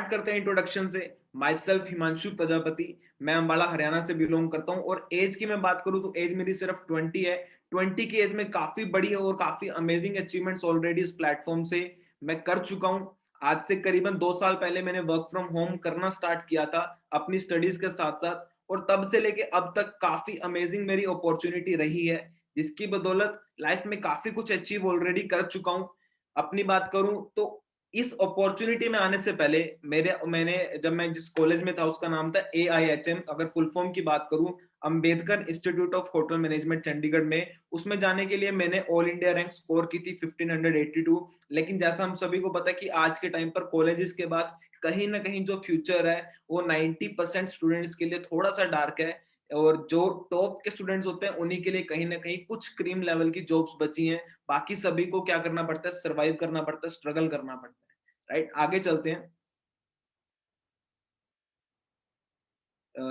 Start करते हैं introduction से। माई सेल्फ हिमांशु प्रजापति, मैं अंबाला हरियाणा से बिलोंग करता हूँ, और एज की मैं बात करूँ तो एज मेरी सिर्फ 20 है। 20 की एज में काफी बड़ी और काफी अमेजिंग अचीवमेंट्स ऑलरेडी इस प्लेटफॉर्म से मैं कर चुका हूँ। आज से करीबन 2 साल पहले मैंने वर्क फ्रॉम होम करना स्टार्ट किया था अपनी स्टडीज के साथ साथ, और तब से लेके अब तक काफी अमेजिंग मेरी अपॉर्चुनिटी रही है, जिसकी बदौलत लाइफ में काफी कुछ अचीव ऑलरेडी कर चुका हूँ। अपनी बात करूं तो इस अपॉर्चुनिटी में आने से पहले मैंने जब मैं जिस कॉलेज में था उसका नाम था AIHM, अगर फुल फॉर्म की बात करूं, Ambedkar institute of hotel management Chandigarh में। उसमें जाने के लिए मैंने ऑल इंडिया रैंक स्कोर की थी 1582। लेकिन जैसा हम सभी को पता है कि आज के टाइम पर कॉलेजेस के बाद कहीं ना कहीं जो फ्यूचर है वो 90% स्टूडेंट्स के लिए थोड़ा सा डार्क है, और जो टॉप के स्टूडेंट्स होते हैं उन्हीं के लिए कहीं ना कहीं कुछ क्रीम लेवल की जॉब्स बची हैं। बाकी सभी को क्या करना पड़ता है, सर्वाइव करना पड़ता है, स्ट्रगल करना पड़ता है। राइट, आगे चलते हैं।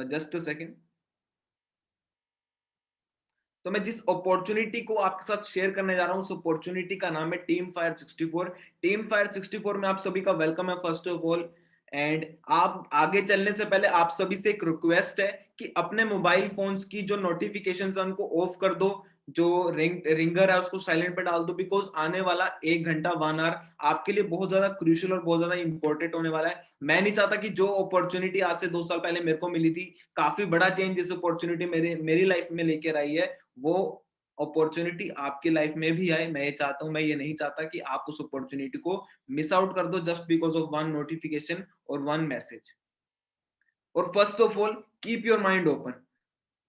Just a second. तो मैं जिस अपॉर्चुनिटी को आपके साथ शेयर करने जा रहा हूं, उस अपॉर्चुनिटी का नाम है टीम फायर 64। टीम फायर 64 में आप सभी का वेलकम है फर्स्ट ऑफ ऑल। एंड आप आगे चलने से पहले आप सभी से एक रिक्वेस्ट है कि अपने मोबाइल फोन्स की जो नोटिफिकेशन है उनको ऑफ कर दो, जो रिंगर है उसको साइलेंट पे डाल दो, बिकॉज आने वाला 1 घंटा 1 आवर आपके लिए बहुत ज्यादा क्रूशियल और बहुत ज्यादा इंपॉर्टेंट होने वाला है। मैं नहीं चाहता कि जो अपॉर्चुनिटी आज से 2 साल पहले मेरे को मिली थी, काफी बड़ा चेंज इस अपॉर्चुनिटी मेरी लाइफ में लेकर आई है, वो अपॉर्चुनिटी आपकी लाइफ में भी आए। मैं ये चाहता हूं, मैं ये नहीं चाहता कि आप उस अपॉर्चुनिटी को मिस आउट कर दो just because of one notification और वन मैसेज। और first of all, keep your mind open.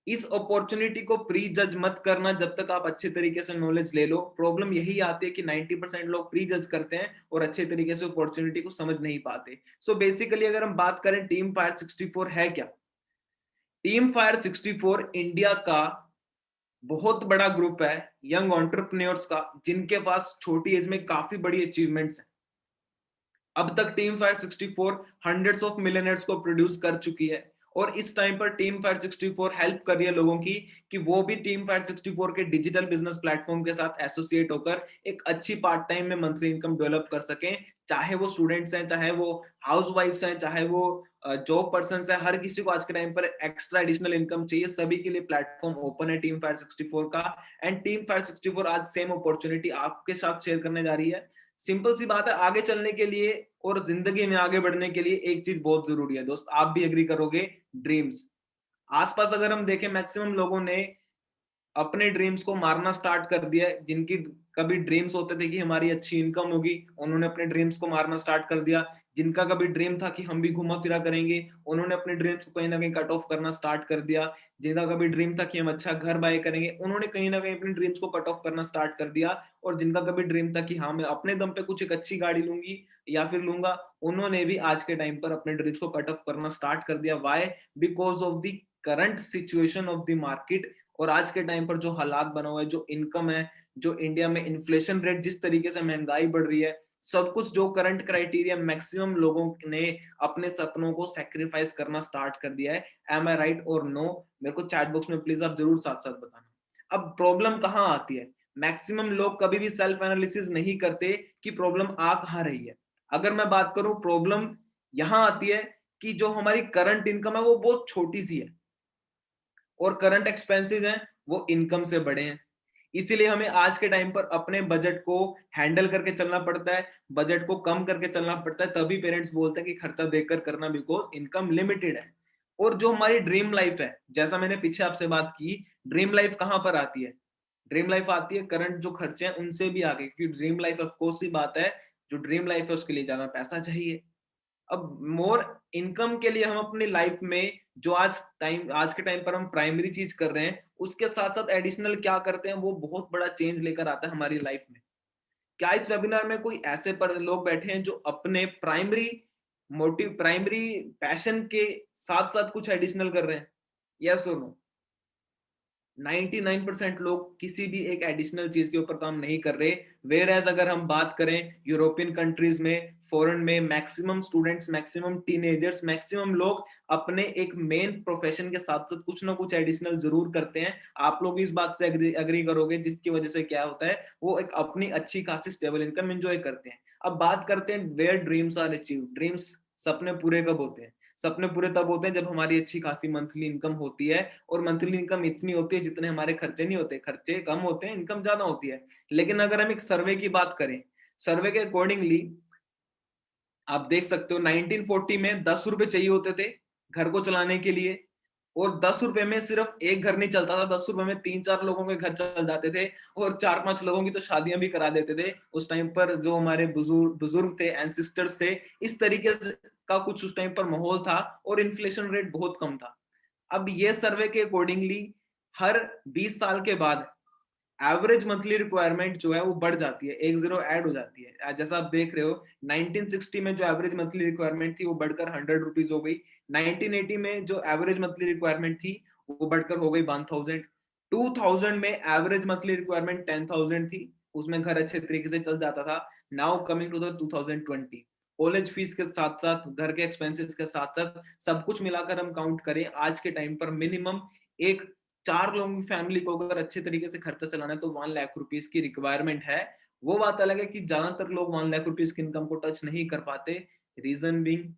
इस अपॉर्चुनिटी को प्री जज मत करना जब तक आप अच्छे तरीके से नॉलेज ले लो। प्रॉब्लम यही आती है कि 90% लोग प्री जज करते हैं और अच्छे तरीके से अपॉर्चुनिटी को समझ नहीं पाते। सो बेसिकली अगर हम बात करें टीम फायर 64 है क्या। टीम फायर 64 इंडिया का बहुत बड़ा ग्रुप है यंग एंटरप्रेन्योर्स का, जिनके पास छोटी एज में काफी बड़ी अचीवमेंट्स हैं। अब तक team fire 64 hundreds of millionaires को प्रोड्यूस कर चुकी है, और इस टाइम पर टीम फायर 64 हेल्प कर रही है लोगों की कि वो भी टीम फायर 64 के डिजिटल बिजनेस प्लेटफॉर्म के साथ एसोसिएट होकर एक अच्छी पार्ट टाइम में मंथली इनकम डेवलप कर सकें। चाहे वो स्टूडेंट्स हैं, चाहे वो हाउस वाइफ्स हैं, चाहे वो जॉब पर्सन है, हर किसी को आज के टाइम पर एक्स्ट्रा एडिशनल इनकम चाहिए, सभी के लिए प्लेटफॉर्म ओपन है टीम फायर 64 का। एंड टीम फायर 64 आज सेम अपॉर्चुनिटी आपके साथ शेयर करने जा रही है। सिंपल सी बात है, आगे चलने के लिए और जिंदगी में आगे बढ़ने के लिए एक चीज बहुत जरूरी है दोस्त, आप भी एग्री करोगे, ड्रीम्स। आसपास अगर हम देखें, मैक्सिमम लोगों ने अपने ड्रीम्स को मारना स्टार्ट कर दिया है। जिनकी कभी ड्रीम्स होते थे कि हमारी अच्छी इनकम होगी, उन्होंने अपने ड्रीम्स को मारना स्टार्ट कर दिया। जिनका कभी ड्रीम था कि हम भी घुमा फिरा करेंगे, उन्होंने अपने ड्रीम्स को कहीं ना कहीं कट ऑफ करना स्टार्ट कर दिया। जिनका कभी ड्रीम था कि हम अच्छा घर बाय करेंगे, उन्होंने कहीं ना कहीं अपने ड्रीम्स को कट ऑफ करना स्टार्ट कर दिया। और जिनका कभी ड्रीम था कि हाँ मैं अपने दम पे कुछ एक अच्छी गाड़ी लूंगी या फिर लूंगा, उन्होंने भी आज के टाइम पर अपने ड्रीम्स को कट ऑफ करना स्टार्ट कर दिया। Why? Because of the current situation of the market. और आज के टाइम पर जो हालात बना हुआ है, जो इनकम है, जो इंडिया में इन्फ्लेशन रेट, जिस तरीके से महंगाई बढ़ रही है, सब कुछ जो करंट क्राइटेरिया, मैक्सिमम लोगों ने अपने सपनों को सेक्रीफाइस करना स्टार्ट कर दिया है। एम आई राइट और नो? मेरे को चैट बॉक्स में प्लीज आप जरूर साथ साथ बताना। अब प्रॉब्लम कहां आती है, मैक्सिमम लोग कभी भी सेल्फ एनालिसिस नहीं करते कि प्रॉब्लम आ कहां रही है। अगर मैं बात करूं, प्रॉब्लम यहां आती है कि जो हमारी करंट इनकम है वो बहुत छोटी सी है, और करंट एक्सपेंसेस हैं वो इनकम से बड़े हैं। इसीलिए हमें आज के टाइम पर अपने बजट को हैंडल करके चलना पड़ता है, बजट को कम करके चलना पड़ता है। तभी पेरेंट्स बोलते हैं कि खर्चा देखकर करना, बिकॉज इनकम लिमिटेड है। और जो हमारी ड्रीम लाइफ है, जैसा मैंने पीछे आपसे बात की, ड्रीम लाइफ कहां पर आती है? ड्रीम लाइफ आती है करंट जो खर्चे हैं उनसे भी आगे, क्योंकि ड्रीम लाइफ ऑफ कोर्स ही बात है, जो ड्रीम लाइफ है उसके लिए ज्यादा पैसा चाहिए। अब मोर इनकम के लिए हम अपनी लाइफ में जो आज के टाइम पर हम प्राइमरी चीज कर रहे हैं, उसके साथ साथ एडिशनल क्या करते हैं, वो बहुत बड़ा चेंज लेकर आता है हमारी लाइफ में। क्या इस वेबिनार में कोई ऐसे पर लोग बैठे हैं जो अपने प्राइमरी मोटिव, प्राइमरी पैशन के साथ साथ कुछ एडिशनल कर रहे हैं? यस और नो? 99% लोग किसी भी एक एडिशनल चीज के ऊपर काम नहीं कर रहे। वेयर एज अगर हम बात करें यूरोपियन कंट्रीज में, फॉरेन में, maximum students, maximum teenagers, maximum लोग अपने एक मेन प्रोफेशन के साथ साथ कुछ ना कुछ एडिशनल जरूर करते हैं। आप लोग इस बात से अग्री करोगे, जिसकी वजह से क्या होता है, वो एक अपनी अच्छी खासी स्टेबल इनकम एंजॉय करते हैं। अब बात करते हैं where dreams are achieve. Dreams सपने पूरे कब होते हैं? सपने पूरे तब होते हैं जब हमारी अच्छी खासी मंथली इनकम होती है, और मंथली इनकम इतनी होती है जितने हमारे खर्चे नहीं होते, खर्चे कम होते हैं, इनकम ज्यादा होती है। लेकिन अगर हम एक सर्वे की बात करें, सर्वे के अकॉर्डिंगली आप देख सकते हो 1940 में 10 रुपए चाहिए होते थे घर को चलाने के लिए, और 10 रुपए में सिर्फ एक घर नहीं चलता था, 10 रुपए में 3-4 लोगों के घर चल जाते थे, और 4-5 लोगों की तो शादियां भी करा देते थे। उस टाइम पर जो हमारे बुजुर्ग बुजुर्ग थे, एंसिस्टर्स थे, इस तरीके का कुछ उस टाइम पर माहौल था, और इन्फ्लेशन रेट बहुत कम था। अब ये सर्वे के अकॉर्डिंगली हर 20 साल के बाद एवरेज मंथली रिक्वायरमेंट जो है वो बढ़ जाती है, एक जीरो ऐड हो जाती है। जैसा आप देख रहे हो 1960 में जो एवरेज मंथली रिक्वायरमेंट थी वो बढ़कर 100 रुपीज हो गई, 1980 में जो एवरेज मंथली रिक्वायरमेंट थी वो बढ़कर हो गई 1000, 2000 में एवरेज मंथली रिक्वायरमेंट 10,000 थी, उसमें घर अच्छे तरीके से चल जाता था। Now coming to the 2020, college fees के साथ साथ, घर के एक्सपेंसेस के साथ साथ, सब कुछ मिलाकर हम काउंट करें आज के टाइम पर मिनिमम एक 4 लोगों की फैमिली को अगर अच्छे तरीके से खर्चा चलाना है तो 1 लाख रुपीज की रिक्वायरमेंट है। वो बात अलग है कि ज्यादातर लोग 1 लाख रुपीज की इनकम को टच नहीं कर पाते, रीजन बीइंग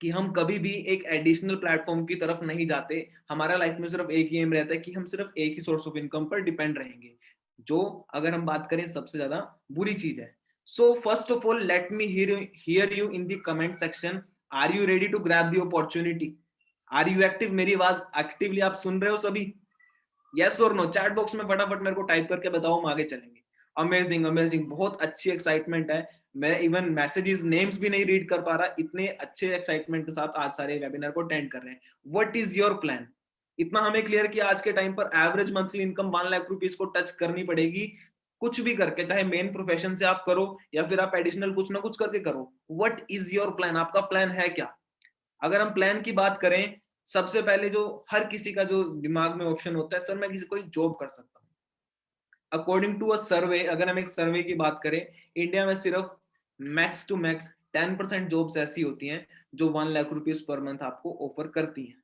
कि हम कभी भी एक एडिशनल प्लेटफॉर्म की तरफ नहीं जाते। हमारा लाइफ में सिर्फ एक ही एम रहता है कि हम सिर्फ एक ही सोर्स ऑफ इनकम पर डिपेंड रहेंगे, जो अगर हम बात करें सबसे ज्यादा बुरी चीज है। So first of all let me hear you in the comment section, are you ready to grab the opportunity? Are you active? मेरी आवाज एक्टिवली आप सुन रहे हो सभी? यस और नो चैट बॉक्स में फटाफट मेरे को टाइप करके बताओ, हम आगे चलेंगे। अमेजिंग अमेजिंग, बहुत अच्छी एक्साइटमेंट है। मैं इवन मैसेजेस नेम्स भी नहीं रीड कर पा रहा, इतने अच्छे एक्साइटमेंट के साथ आज सारे वेबिनार को अटेंड कर रहे हैं। What is your plan? इतना हमें क्लियर कि आज के टाइम पर average monthly income 1 lakh rupees को टच करनी पड़ेगी, कुछ भी करके, चाहे मेन प्रोफेशन से आप करो या फिर आप एडिशनल कुछ ना कुछ करके करो। What is your plan? आपका प्लान है क्या? अगर हम प्लान की बात करें, सबसे पहले जो हर किसी का जो दिमाग में ऑप्शन होता है, सर मैं किसी कोई जॉब कर सकता हूँ। अकॉर्डिंग टू अ सर्वे, अगर हम एक सर्वे की बात करें, इंडिया में सिर्फ मैक्स टू मैक्स 10% जॉब्स ऐसी होती हैं जो 1 लाख रुपीज पर मंथ आपको ऑफर करती हैं,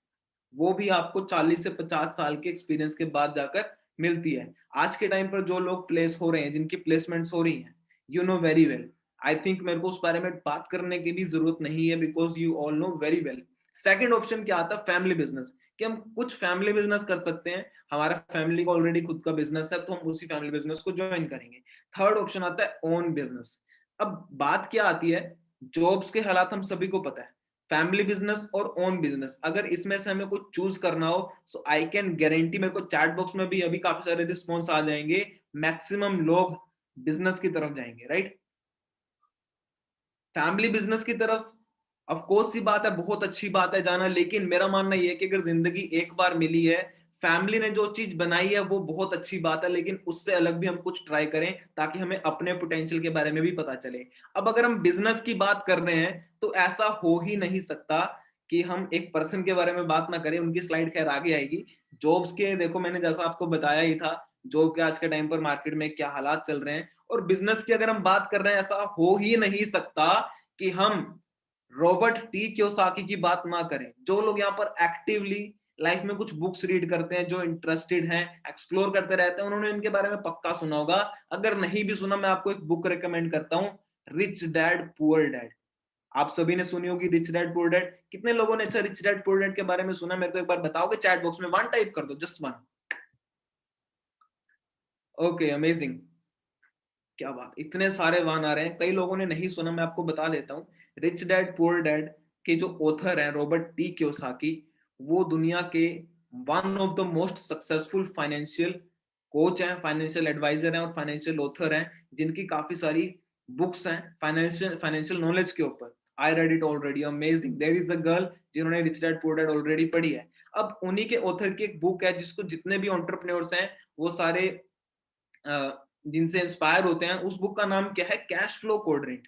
वो भी आपको 40 से 50 साल के एक्सपीरियंस के बाद जाकर मिलती है। आज के टाइम पर जो लोग प्लेस हो रहे हैं, जिनकी प्लेसमेंट्स हो रही हैं, you know very well, I think मेरे को उस बारे में बात करने की भी जरूरत नहीं है, because you all know very well. Second option क्या आता है? फैमिली बिजनेस, कि हम कुछ फैमिली बिजनेस कर सकते हैं, हमारा फैमिली का ऑलरेडी खुद का बिजनेस है तो हम उसी फैमिली बिजनेस को ज्वाइन करेंगे। थर्ड ऑप्शन आता है ओन बिजनेस। अब बात क्या आती है, जॉब्स के हालात हम सभी को पता है, फैमिली बिजनेस और ओन बिजनेस, अगर इसमें से हमें कुछ चूज करना हो, सो आई कैन गारंटी, मेरे को चैट बॉक्स में भी अभी काफी सारे रिस्पॉन्स आ जाएंगे, मैक्सिमम लोग बिजनेस की तरफ जाएंगे, राइट? फैमिली बिजनेस की तरफ ऑफ कोर्स सी बात है, बहुत अच्छी बात है जाना, लेकिन मेरा मानना यह है कि अगर जिंदगी एक बार मिली है, फैमिली ने जो चीज बनाई है वो बहुत अच्छी बात है, लेकिन उससे अलग भी हम कुछ ट्राई करें ताकि हमें अपने पोटेंशियल के बारे में भी पता चले। अब अगर हम बिजनेस की बात कर रहे हैं तो ऐसा हो ही नहीं सकता कि हम एक पर्सन के बारे में बात ना करें, उनकी स्लाइड खैर आगे आएगी। जॉब्स के देखो, मैंने जैसा आपको बताया ही था, जॉब के आज के टाइम पर मार्केट में क्या हालात चल रहे हैं, और बिजनेस की अगर हम बात कर रहे हैं, ऐसा हो ही नहीं सकता कि हम रॉबर्ट टी कियोसाकी की बात ना करें। जो लोग यहाँ पर एक्टिवली लाइफ में कुछ बुक्स रीड करते हैं, जो इंटरेस्टेड हैं, एक्सप्लोर करते रहते हैं, उन्होंने इनके बारे में पक्का सुना होगा। अगर नहीं भी सुना, मैं आपको एक बुक रिकमेंड करता हूँ, रिच डैड पुअर डैड। आप सभी ने सुनी होगी रिच डैड पुअर डैड। कितने लोगों ने अच्छा रिच डैड पुअर डैड के बारे में सुना? मेरे को एक बार बताओगे चैट बॉक्स में? वन टाइप कर दो, जस्ट वन। ओके अमेजिंग, क्या बात, इतने सारे वन आ रहे हैं, कई लोगों ने नहीं सुना, मैं आपको बता देता हूँ। रिच डैड पुअर डैड के जो ऑथर हैं रॉबर्ट टी कियोसाकी, वो दुनिया के one of the most successful financial coach हैं, फाइनेंशियल एडवाइजर हैं और फाइनेंशियल ऑथर हैं, जिनकी काफी सारी बुक्स हैं फाइनेंशियल फाइनेंशियल नॉलेज के ऊपर। I read it already, amazing, there is a girl जिन्होंने Rich Dad Poor Dad already पढ़ी है। अब उन्हीं के ऑथर की एक बुक है जिसको जितने भी एंटरप्रेन्योर्स हैं वो सारे जिनसे इंस्पायर होते हैं, उस बुक का नाम क्या है? Cash flow quadrant.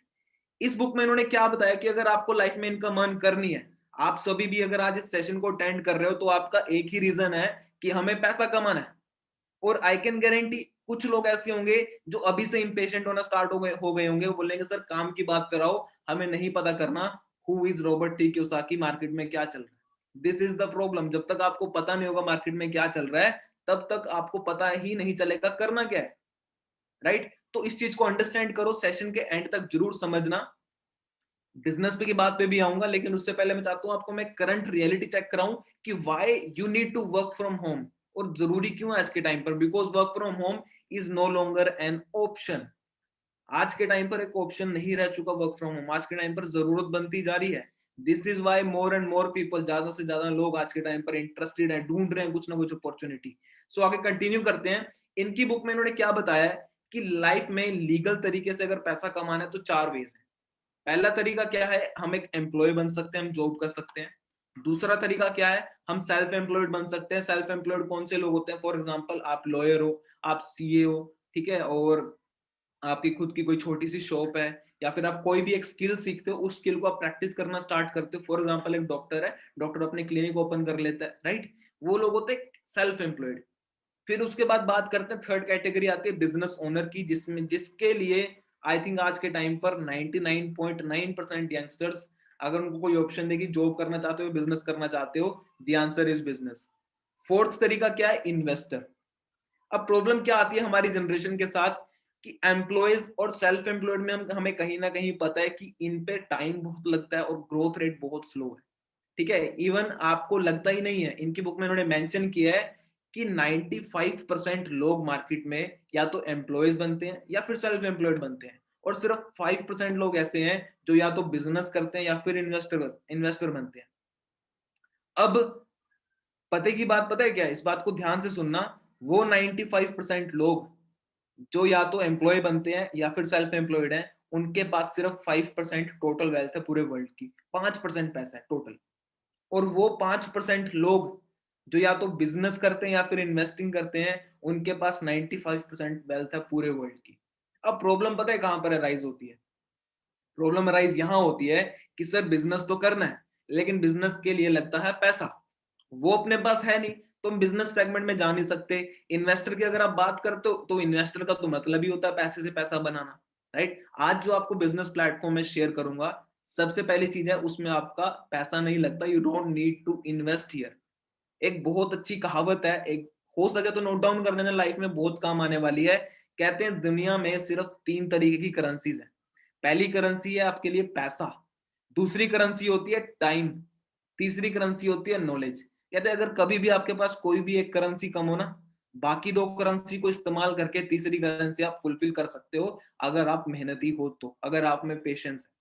इस बुक में इन्होंने क्या बताया कि अगर आपको लाइफ में इनकम अर्न करनी है, आप सभी भी अगर आज इस सेशन को अटेंड कर रहे हो तो आपका एक ही रीजन है कि हमें पैसा कमाना है। और आई कैन गारंटी कुछ लोग ऐसे होंगे जो अभी से इंपेशेंट होना स्टार्ट हो गए होंगे, वो बोलेंगे सर काम की बात कराओ, हमें नहीं पता करना who is Robert T Kiyosaki, market में क्या चल रहा है। दिस इज द प्रॉब्लम, जब तक आपको पता नहीं होगा मार्केट में क्या चल रहा है, तब तक आपको पता ही नहीं चलेगा करना क्या है, राइट? तो इस चीज को अंडरस्टैंड करो, सेशन के एंड तक जरूर समझना। बिजनेस पे की बात पे भी आऊंगा, लेकिन उससे पहले मैं चाहता हूं आपको मैं करंट रियलिटी चेक कराऊं कि why you need to work from home, और जरूरी क्यों है आज के टाइम पर, because work from home is no longer an option. आज के टाइम पर एक ऑप्शन नहीं रह चुका वर्क फ्रॉम होम, आज के टाइम पर जरूरत बनती जा रही है। This is why more and more people, ज्यादा से ज्यादा लोग आज के टाइम पर इंटरेस्टेड है, ढूंढ रहे हैं कुछ ना कुछ अपॉर्चुनिटी। सो आगे कंटिन्यू करते हैं। इनकी बुक में इन्होंने क्या बताया है कि लाइफ में लीगल तरीके से अगर पैसा कमाना है तो 4 वेज है। पहला तरीका क्या है, हम एक एम्प्लॉय बन सकते हैं, हम जॉब कर सकते हैं। दूसरा तरीका क्या है, हम सेल्फ एम्प्लॉयड बन सकते हैं। सेल्फ एम्प्लॉयड कौन से लोग होते हैं, फॉर एग्जांपल आप लॉयर हो, आप सीए हो, ठीक है, और आपकी खुद की कोई छोटी सी शॉप है, या फिर आप कोई भी एक स्किल सीखते हो, उस स्किल को आप प्रैक्टिस करना स्टार्ट करते हो। फॉर एग्जांपल एक डॉक्टर है, डॉक्टर अपने क्लिनिक ओपन कर लेता है, राइट, वो लोग होते हैं सेल्फ एम्प्लॉयड। फिर उसके बाद बात करते हैं, थर्ड कैटेगरी आती है बिजनेस ओनर की, जिसमें जिसके लिए आई थिंक आज के टाइम पर 99.9% यंगस्टर्स, अगर उनको कोई ऑप्शन देगी जॉब करना चाहते हो बिजनेस करना चाहते हो, the answer is business. Fourth तरीका क्या है, इन्वेस्टर। अब प्रॉब्लम क्या आती है हमारी जनरेशन के साथ कि एम्प्लॉयज और सेल्फ एम्प्लॉयड में हमें कहीं ना कहीं पता है कि इन पे टाइम बहुत लगता है और ग्रोथ रेट बहुत स्लो है, ठीक है। इवन आपको लगता ही नहीं है, इनकी बुक में इन्होंने मेंशन किया है कि 95% लोग मार्केट में या तो एम्प्लॉयज बनते हैं या फिर सेल्फ एम्प्लॉयड बनते हैं, और सिर्फ 5% लोग ऐसे हैं जो या तो बिजनेस करते हैं या फिर इन्वेस्टर इन्वेस्टर बनते हैं। अब पते की बात पता है क्या है, इस बात को ध्यान से सुनना, वो 95% लोग जो या तो एम्प्लॉय बनते हैं या फिर सेल्फ एम्प्लॉयड हैं, उनके पास सिर्फ 5% टोटल वेल्थ है पूरे वर्ल्ड की, 5% पैसा है टोटल। और वो 5% लोग जो या तो बिजनेस करते हैं या फिर इन्वेस्टिंग करते हैं, उनके पास 95% वेल्थ है पूरे वर्ल्ड की। अब प्रॉब्लम पता है कहां पर राइज होती है, प्रॉब्लम राइज यहां होती है कि सर बिजनेस तो करना है, लेकिन बिजनेस के लिए लगता है पैसा, वो अपने पास है नहीं, तो हम बिजनेस सेगमेंट में जा नहीं सकते। इन्वेस्टर की अगर आप बात करते हो तो इन्वेस्टर का तो मतलब ही होता है पैसे से पैसा बनाना, राइट। आज जो आपको बिजनेस प्लेटफॉर्म में शेयर करूंगा, सबसे पहली चीज है उसमें आपका पैसा नहीं लगता, you don't need to invest here. एक बहुत अच्छी कहावत है, एक हो सके तो नोट डाउन कर लेना, लाइफ में बहुत काम आने वाली है। कहते हैं दुनिया में सिर्फ 3 तरीके की करेंसीज है। पहली करेंसी है आपके लिए पैसा, दूसरी करेंसी होती है टाइम, तीसरी करेंसी होती है नॉलेज। कहते हैं अगर कभी भी आपके पास कोई भी एक करेंसी कम हो ना, बाकी 2 करेंसी को इस्तेमाल करके तीसरी करेंसी आप फुलफिल कर सकते हो, अगर आप मेहनती हो तो, अगर आप में पेशेंस है,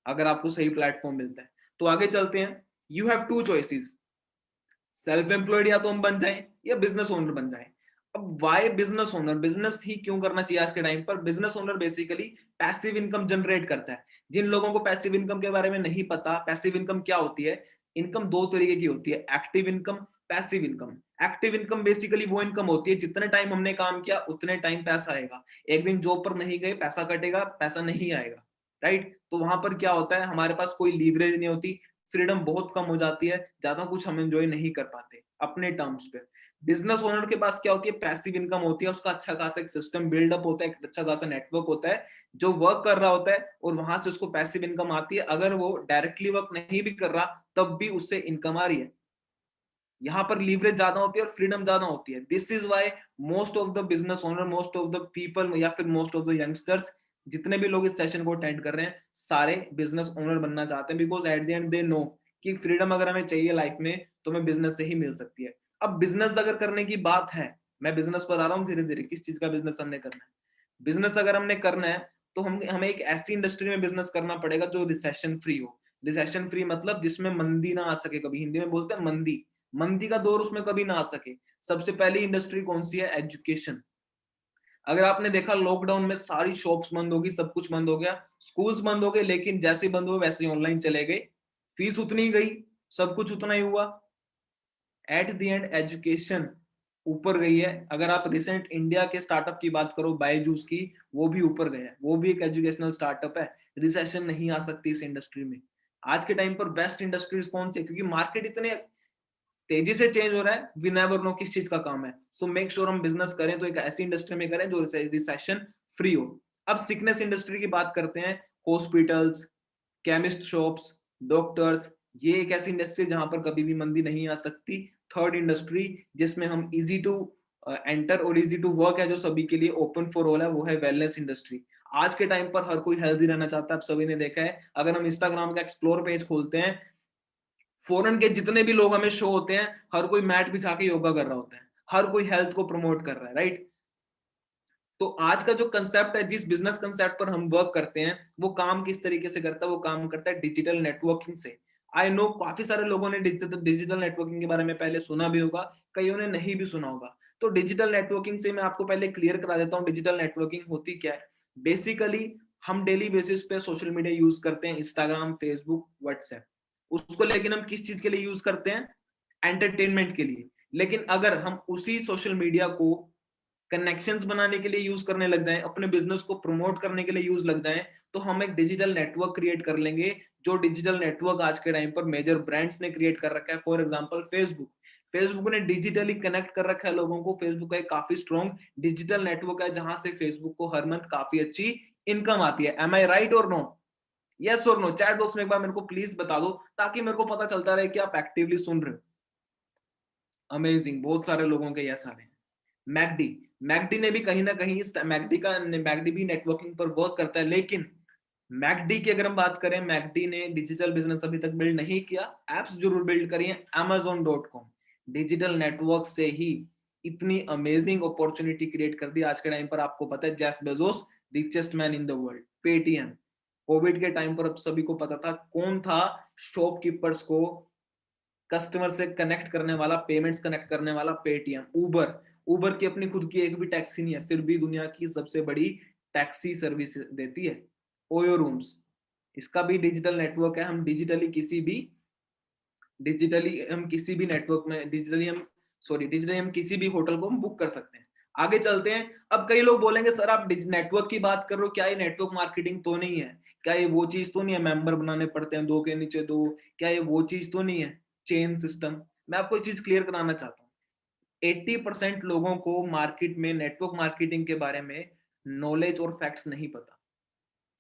अगर आपको सही प्लेटफॉर्म मिलता है। तो आगे चलते हैं। You have 2 choices, self employed या तो हम बन जाएं या बिजनेस ओनर बन जाएं। अब वाई बिजनेस ओनर, बिजनेस ही क्यों करना चाहिए आज के टाइम पर, business owner basically passive income generate करता है। जिन लोगों को पैसिव इनकम के बारे में नहीं पता, पैसिव इनकम क्या होती है, इनकम 2 तरीके की होती है, active income, passive income. Active income basically वो इनकम होती है जितने टाइम हमने काम किया उतने टाइम पैसा आएगा, एक दिन जॉब पर नहीं गए पैसा कटेगा, पैसा नहीं आएगा, राइट। तो वहां पर क्या होता है, हमारे पास कोई लीवरेज नहीं होती, फ्रीडम बहुत कम हो जाती है, ज्यादा कुछ हम एंजॉय नहीं कर पाते अपने टर्म्स पे। बिजनेस ओनर के पास क्या होती है, पैसिव इनकम होती है, उसका अच्छा खासा एक सिस्टम बिल्डअप होता है, एक अच्छा खासा नेटवर्क होता है जो वर्क कर रहा होता है, और वहां से उसको पैसिव इनकम आती है। अगर वो डायरेक्टली वर्क नहीं भी कर रहा तब भी उससे इनकम आ रही है। यहाँ पर लीवरेज ज्यादा होती है और फ्रीडम ज्यादा होती है। This is why most of the business owner, most of the people या फिर मोस्ट ऑफ द यंगस्टर्स, जितने भी लोग इस सेशन को अटेंड कर रहे हैं, सारे बिजनेस ओनर बनना चाहते हैं, because at the and they know कि फ्रीडम अगर हमें चाहिए लाइफ में तो हमें बिजनेस से ही मिल सकती है। अब बिजनेस अगर करने की बात है, मैं बिजनेस बता रहा हूँ धीरे धीरे किस चीज का बिजनेस हमने करना है। बिजनेस अगर हमने करना है तो हमें एक ऐसी इंडस्ट्री में बिजनेस करना पड़ेगा जो रिसेशन फ्री हो। रिसेशन फ्री मतलब जिसमें मंदी ना आ सके, कभी हिंदी में बोलते हैं मंदी, मंदी का दौर उसमें कभी ना आ सके। सबसे पहली इंडस्ट्री कौन सी है, एजुकेशन। अगर आपने देखा लॉकडाउन में सारी शॉप्स बंद होगी, सब कुछ बंद हो गया, स्कूल्स बंद हो गए, लेकिन जैसे ही बंद हुए वैसे ही ऑनलाइन चले गए, फीस उतनी ही गई, सब कुछ उतना ही हुआ। एट द एंड एजुकेशन ऊपर गई है। अगर आप रिसेंट इंडिया के स्टार्टअप की बात करो, बायजूस की, वो भी ऊपर गया है, वो भी एक एजुकेशनल स्टार्टअप है। रिसेशन नहीं आ सकती इस इंडस्ट्री में। आज के टाइम पर बेस्ट इंडस्ट्रीज कौन सी है, क्योंकि मार्केट इतने तेजी से चेंज हो रहा है, वी नेवर नो किस चीज का काम है। सो मेक श्योर हम बिजनेस करें तो एक ऐसी इंडस्ट्री में करें जो रिसेशन फ्री हो। अब सिकनेस इंडस्ट्री की बात करते हैं, हॉस्पिटल्स, केमिस्ट शॉप्स, डॉक्टर्स, ये एक ऐसी इंडस्ट्री जहां पर कभी भी मंदी नहीं आ सकती। थर्ड इंडस्ट्री जिसमें हम इजी टू एंटर और इजी टू वर्क है, जो सभी के लिए ओपन फॉर ऑल है, वो है वेलनेस इंडस्ट्री। आज के टाइम पर हर कोई हेल्दी रहना चाहता है, आप सभी ने देखा है। अगर हम इंस्टाग्राम का एक्सप्लोर पेज खोलते हैं, फॉरेन के जितने भी लोग हमें शो होते हैं, हर कोई मैट बिछा के योगा कर रहा होता है, हर कोई हेल्थ को प्रमोट कर रहा है, राइट। तो आज का जो कंसेप्ट है, जिस बिजनेस कंसेप्ट पर हम वर्क करते हैं, वो काम किस तरीके से करता है? वो काम करता है डिजिटल नेटवर्किंग से। आई नो काफी सारे लोगों ने डिजिटल नेटवर्किंग के बारे में पहले सुना भी होगा, कईयों ने नहीं भी सुना होगा। तो डिजिटल नेटवर्किंग से मैं आपको पहले क्लियर करा देता हूँ डिजिटल नेटवर्किंग होती क्या है। बेसिकली हम डेली बेसिस पे सोशल मीडिया यूज करते हैं, इंस्टाग्राम, फेसबुक, व्हाट्सएप। उसको लेकिन हम किस चीज के लिए यूज करते हैं? एंटरटेनमेंट के लिए। लेकिन अगर हम उसी सोशल मीडिया को कनेक्शंस बनाने के लिए यूज करने लग जाएं, अपने बिजनेस को प्रमोट करने के लिए यूज लग जाएं, तो हम एक डिजिटल नेटवर्क क्रिएट कर लेंगे। जो डिजिटल नेटवर्क आज के टाइम पर मेजर ब्रांड्स ने क्रिएट कर रखा है। फॉर एग्जांपल फेसबुक, फेसबुक ने डिजिटली कनेक्ट कर रखा है लोगों को। फेसबुक का एक काफी स्ट्रॉन्ग डिजिटल नेटवर्क है, जहां से फेसबुक को हर मंथ काफी अच्छी इनकम आती है। एम आई राइट और नो? यस और नो? चैट बॉक्स में एक बार मेरे को प्लीज बता दो, ताकि मेरे को पता चलता रहे कि आप एक्टिवली सुन रहे हो। अमेजिंग, बहुत सारे लोगों के यस आ रहे हैं। मैकडी, मैकडी ने भी कहीं ना कहीं मैकडी भी नेटवर्किंग पर वर्क करता है। लेकिन मैकडी की अगर हम बात करें, मैकडी ने डिजिटल बिजनेस अभी तक बिल्ड नहीं किया, एप्स जरूर बिल्ड करी है। Amazon.com डिजिटल नेटवर्क से ही इतनी अमेजिंग अपॉर्चुनिटी क्रिएट कर दी। आज के टाइम पर आपको पता है, Jeff Bezos richest man in the world. Paytm, Covid के टाइम पर अब सभी को पता था कौन था शॉपकीपर्स को कस्टमर से कनेक्ट करने वाला, पेमेंट्स कनेक्ट करने वाला। पेटीएम, उबर, उबर की अपनी खुद की एक भी टैक्सी नहीं है, फिर भी दुनिया की सबसे बड़ी टैक्सी सर्विस देती है। ओयो रूम्स, इसका भी डिजिटल नेटवर्क है। हम किसी भी नेटवर्क में डिजिटली हम किसी भी होटल को हम बुक कर सकते हैं। आगे चलते हैं। अब कई लोग बोलेंगे सर आप नेटवर्क की बात कर रहे हो, क्या ये नेटवर्क मार्केटिंग तो नहीं है? क्या ये वो चीज तो नहीं है, मेंबर बनाने पड़ते हैं 2 के नीचे 2? क्या ये वो चीज तो नहीं है, चेन सिस्टम? मैं आपको एक चीज क्लियर कराना चाहता हूँ। 80% लोगों को मार्केट में नेटवर्क मार्केटिंग के बारे में नॉलेज और फैक्ट्स नहीं पता।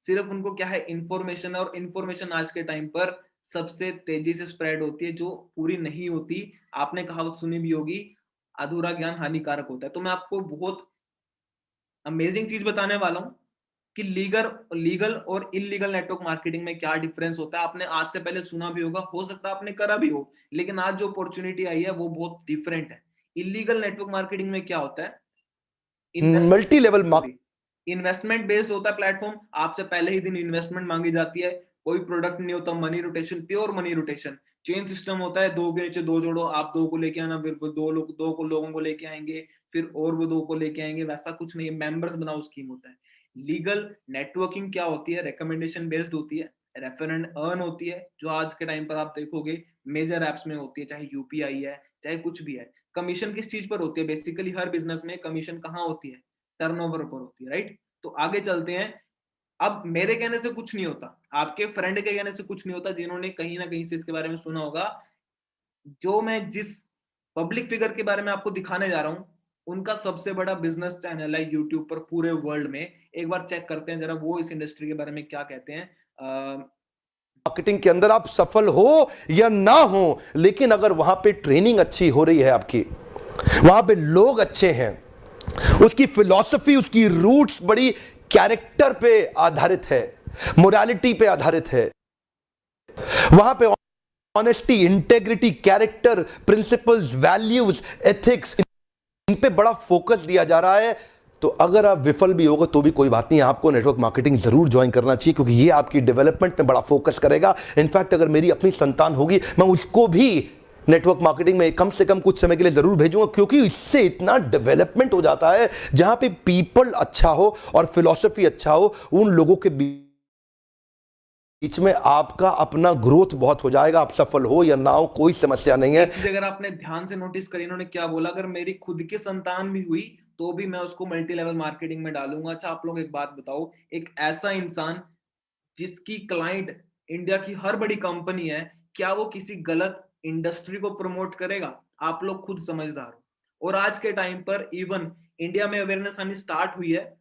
सिर्फ उनको क्या है, इंफॉर्मेशन। और इंफॉर्मेशन आज के टाइम पर सबसे तेजी से स्प्रेड होती है, जो पूरी नहीं होती। आपने कहावत सुनी भी होगी, अधूरा ज्ञान हानिकारक होता है। तो मैं आपको बहुत अमेजिंग चीज बताने वाला हूं कि लीगल और इलीगल नेटवर्क मार्केटिंग में क्या डिफरेंस होता है। आपने आज से पहले सुना भी होगा, हो सकता है आपने करा भी हो, लेकिन आज जो अपॉर्चुनिटी आई है वो बहुत डिफरेंट है। इलीगल नेटवर्क मार्केटिंग में क्या होता है? मल्टी लेवल इन्वेस्टमेंट बेस्ड होता है प्लेटफॉर्म। आपसे पहले ही दिन इन्वेस्टमेंट मांगी जाती है, कोई प्रोडक्ट नहीं होता, money rotation, pure money rotation. Chain system होता है, 2 के नीचे 2 जोड़ो, आप 2 को लेके आना, फिर दो लोगों को लेके आएंगे, फिर और वो 2 को लेके आएंगे। वैसा कुछ नहीं है, मेंबर्स बनाओ स्कीम होता है। लीगल नेटवर्किंग क्या होती है? रिकमेंडेशन बेस्ड होती है, रेफर एंड अर्न होती है, जो आज के टाइम पर आप देखोगे मेजर एप्स में होती है, चाहे यूपीआई है, चाहे कुछ भी है। कमीशन किस चीज पर होती है? बेसिकली हर बिजनेस में कमीशन कहाँ होती है? टर्नओवर पर होती है, राइट। तो आगे चलते हैं। अब मेरे कहने से कुछ नहीं होता, आपके फ्रेंड के कहने से कुछ नहीं होता, जिन्होंने कहीं ना कहीं से इसके बारे में सुना होगा। जो मैं जिस पब्लिक फिगर के बारे में आपको दिखाने जा रहा हूं, उनका सबसे बड़ा बिजनेस चैनल है यूट्यूब पर पूरे वर्ल्ड में। एक बार चेक करते हैं जरा वो इस इंडस्ट्री के बारे में क्या कहते हैं। मार्केटिंग के अंदर आप सफल हो या ना हो, लेकिन अगर वहां पे ट्रेनिंग अच्छी हो रही है आपकी, वहां पे लोग अच्छे हैं, उसकी फिलॉसफी, उसकी रूट्स बड़ी कैरेक्टर पे आधारित है, मोरालिटी पे आधारित है, वहां पे honesty, integrity, character, principles, values, ethics, इन पे बड़ा फोकस दिया जा रहा है, तो अगर आप विफल भी होगा तो भी कोई बात नहीं, आपको नेटवर्क मार्केटिंग जरूर ज्वाइन करना चाहिए, क्योंकि ये आपकी डेवलपमेंट में बड़ा फोकस करेगा। इनफैक्ट अगर मेरी अपनी संतान होगी, मैं उसको भी नेटवर्क मार्केटिंग में कम से कम कुछ समय के लिए जरूर भेजूंगा, क्योंकि इससे इतना डेवलपमेंट हो जाता है, जहां पे पीपल अच्छा हो और फिलॉसफी अच्छा हो, उन लोगों के बीच में आपका अपना ग्रोथ बहुत हो जाएगा। आप सफल हो या ना हो, कोई समस्या नहीं है। अगर आपने ध्यान से नोटिस करी, इन्होंने क्या बोला, अगर मेरी खुद की संतान भी हुई तो भी मैं उसको मल्टी लेवल मार्केटिंग में डालूंगा। अच्छा आप लोग एक बात बताओ, एक ऐसा इंसान जिसकी क्लाइंट इंडिया की हर बड़ी कंपनी है, क्या वो किसी गलत इंडस्ट्री को प्रमोट करेगा? आप लोग खुद समझदार हो। और आज के टाइम पर इवन इंडिया में अवेयरनेस आनी स्टार्ट हुई है।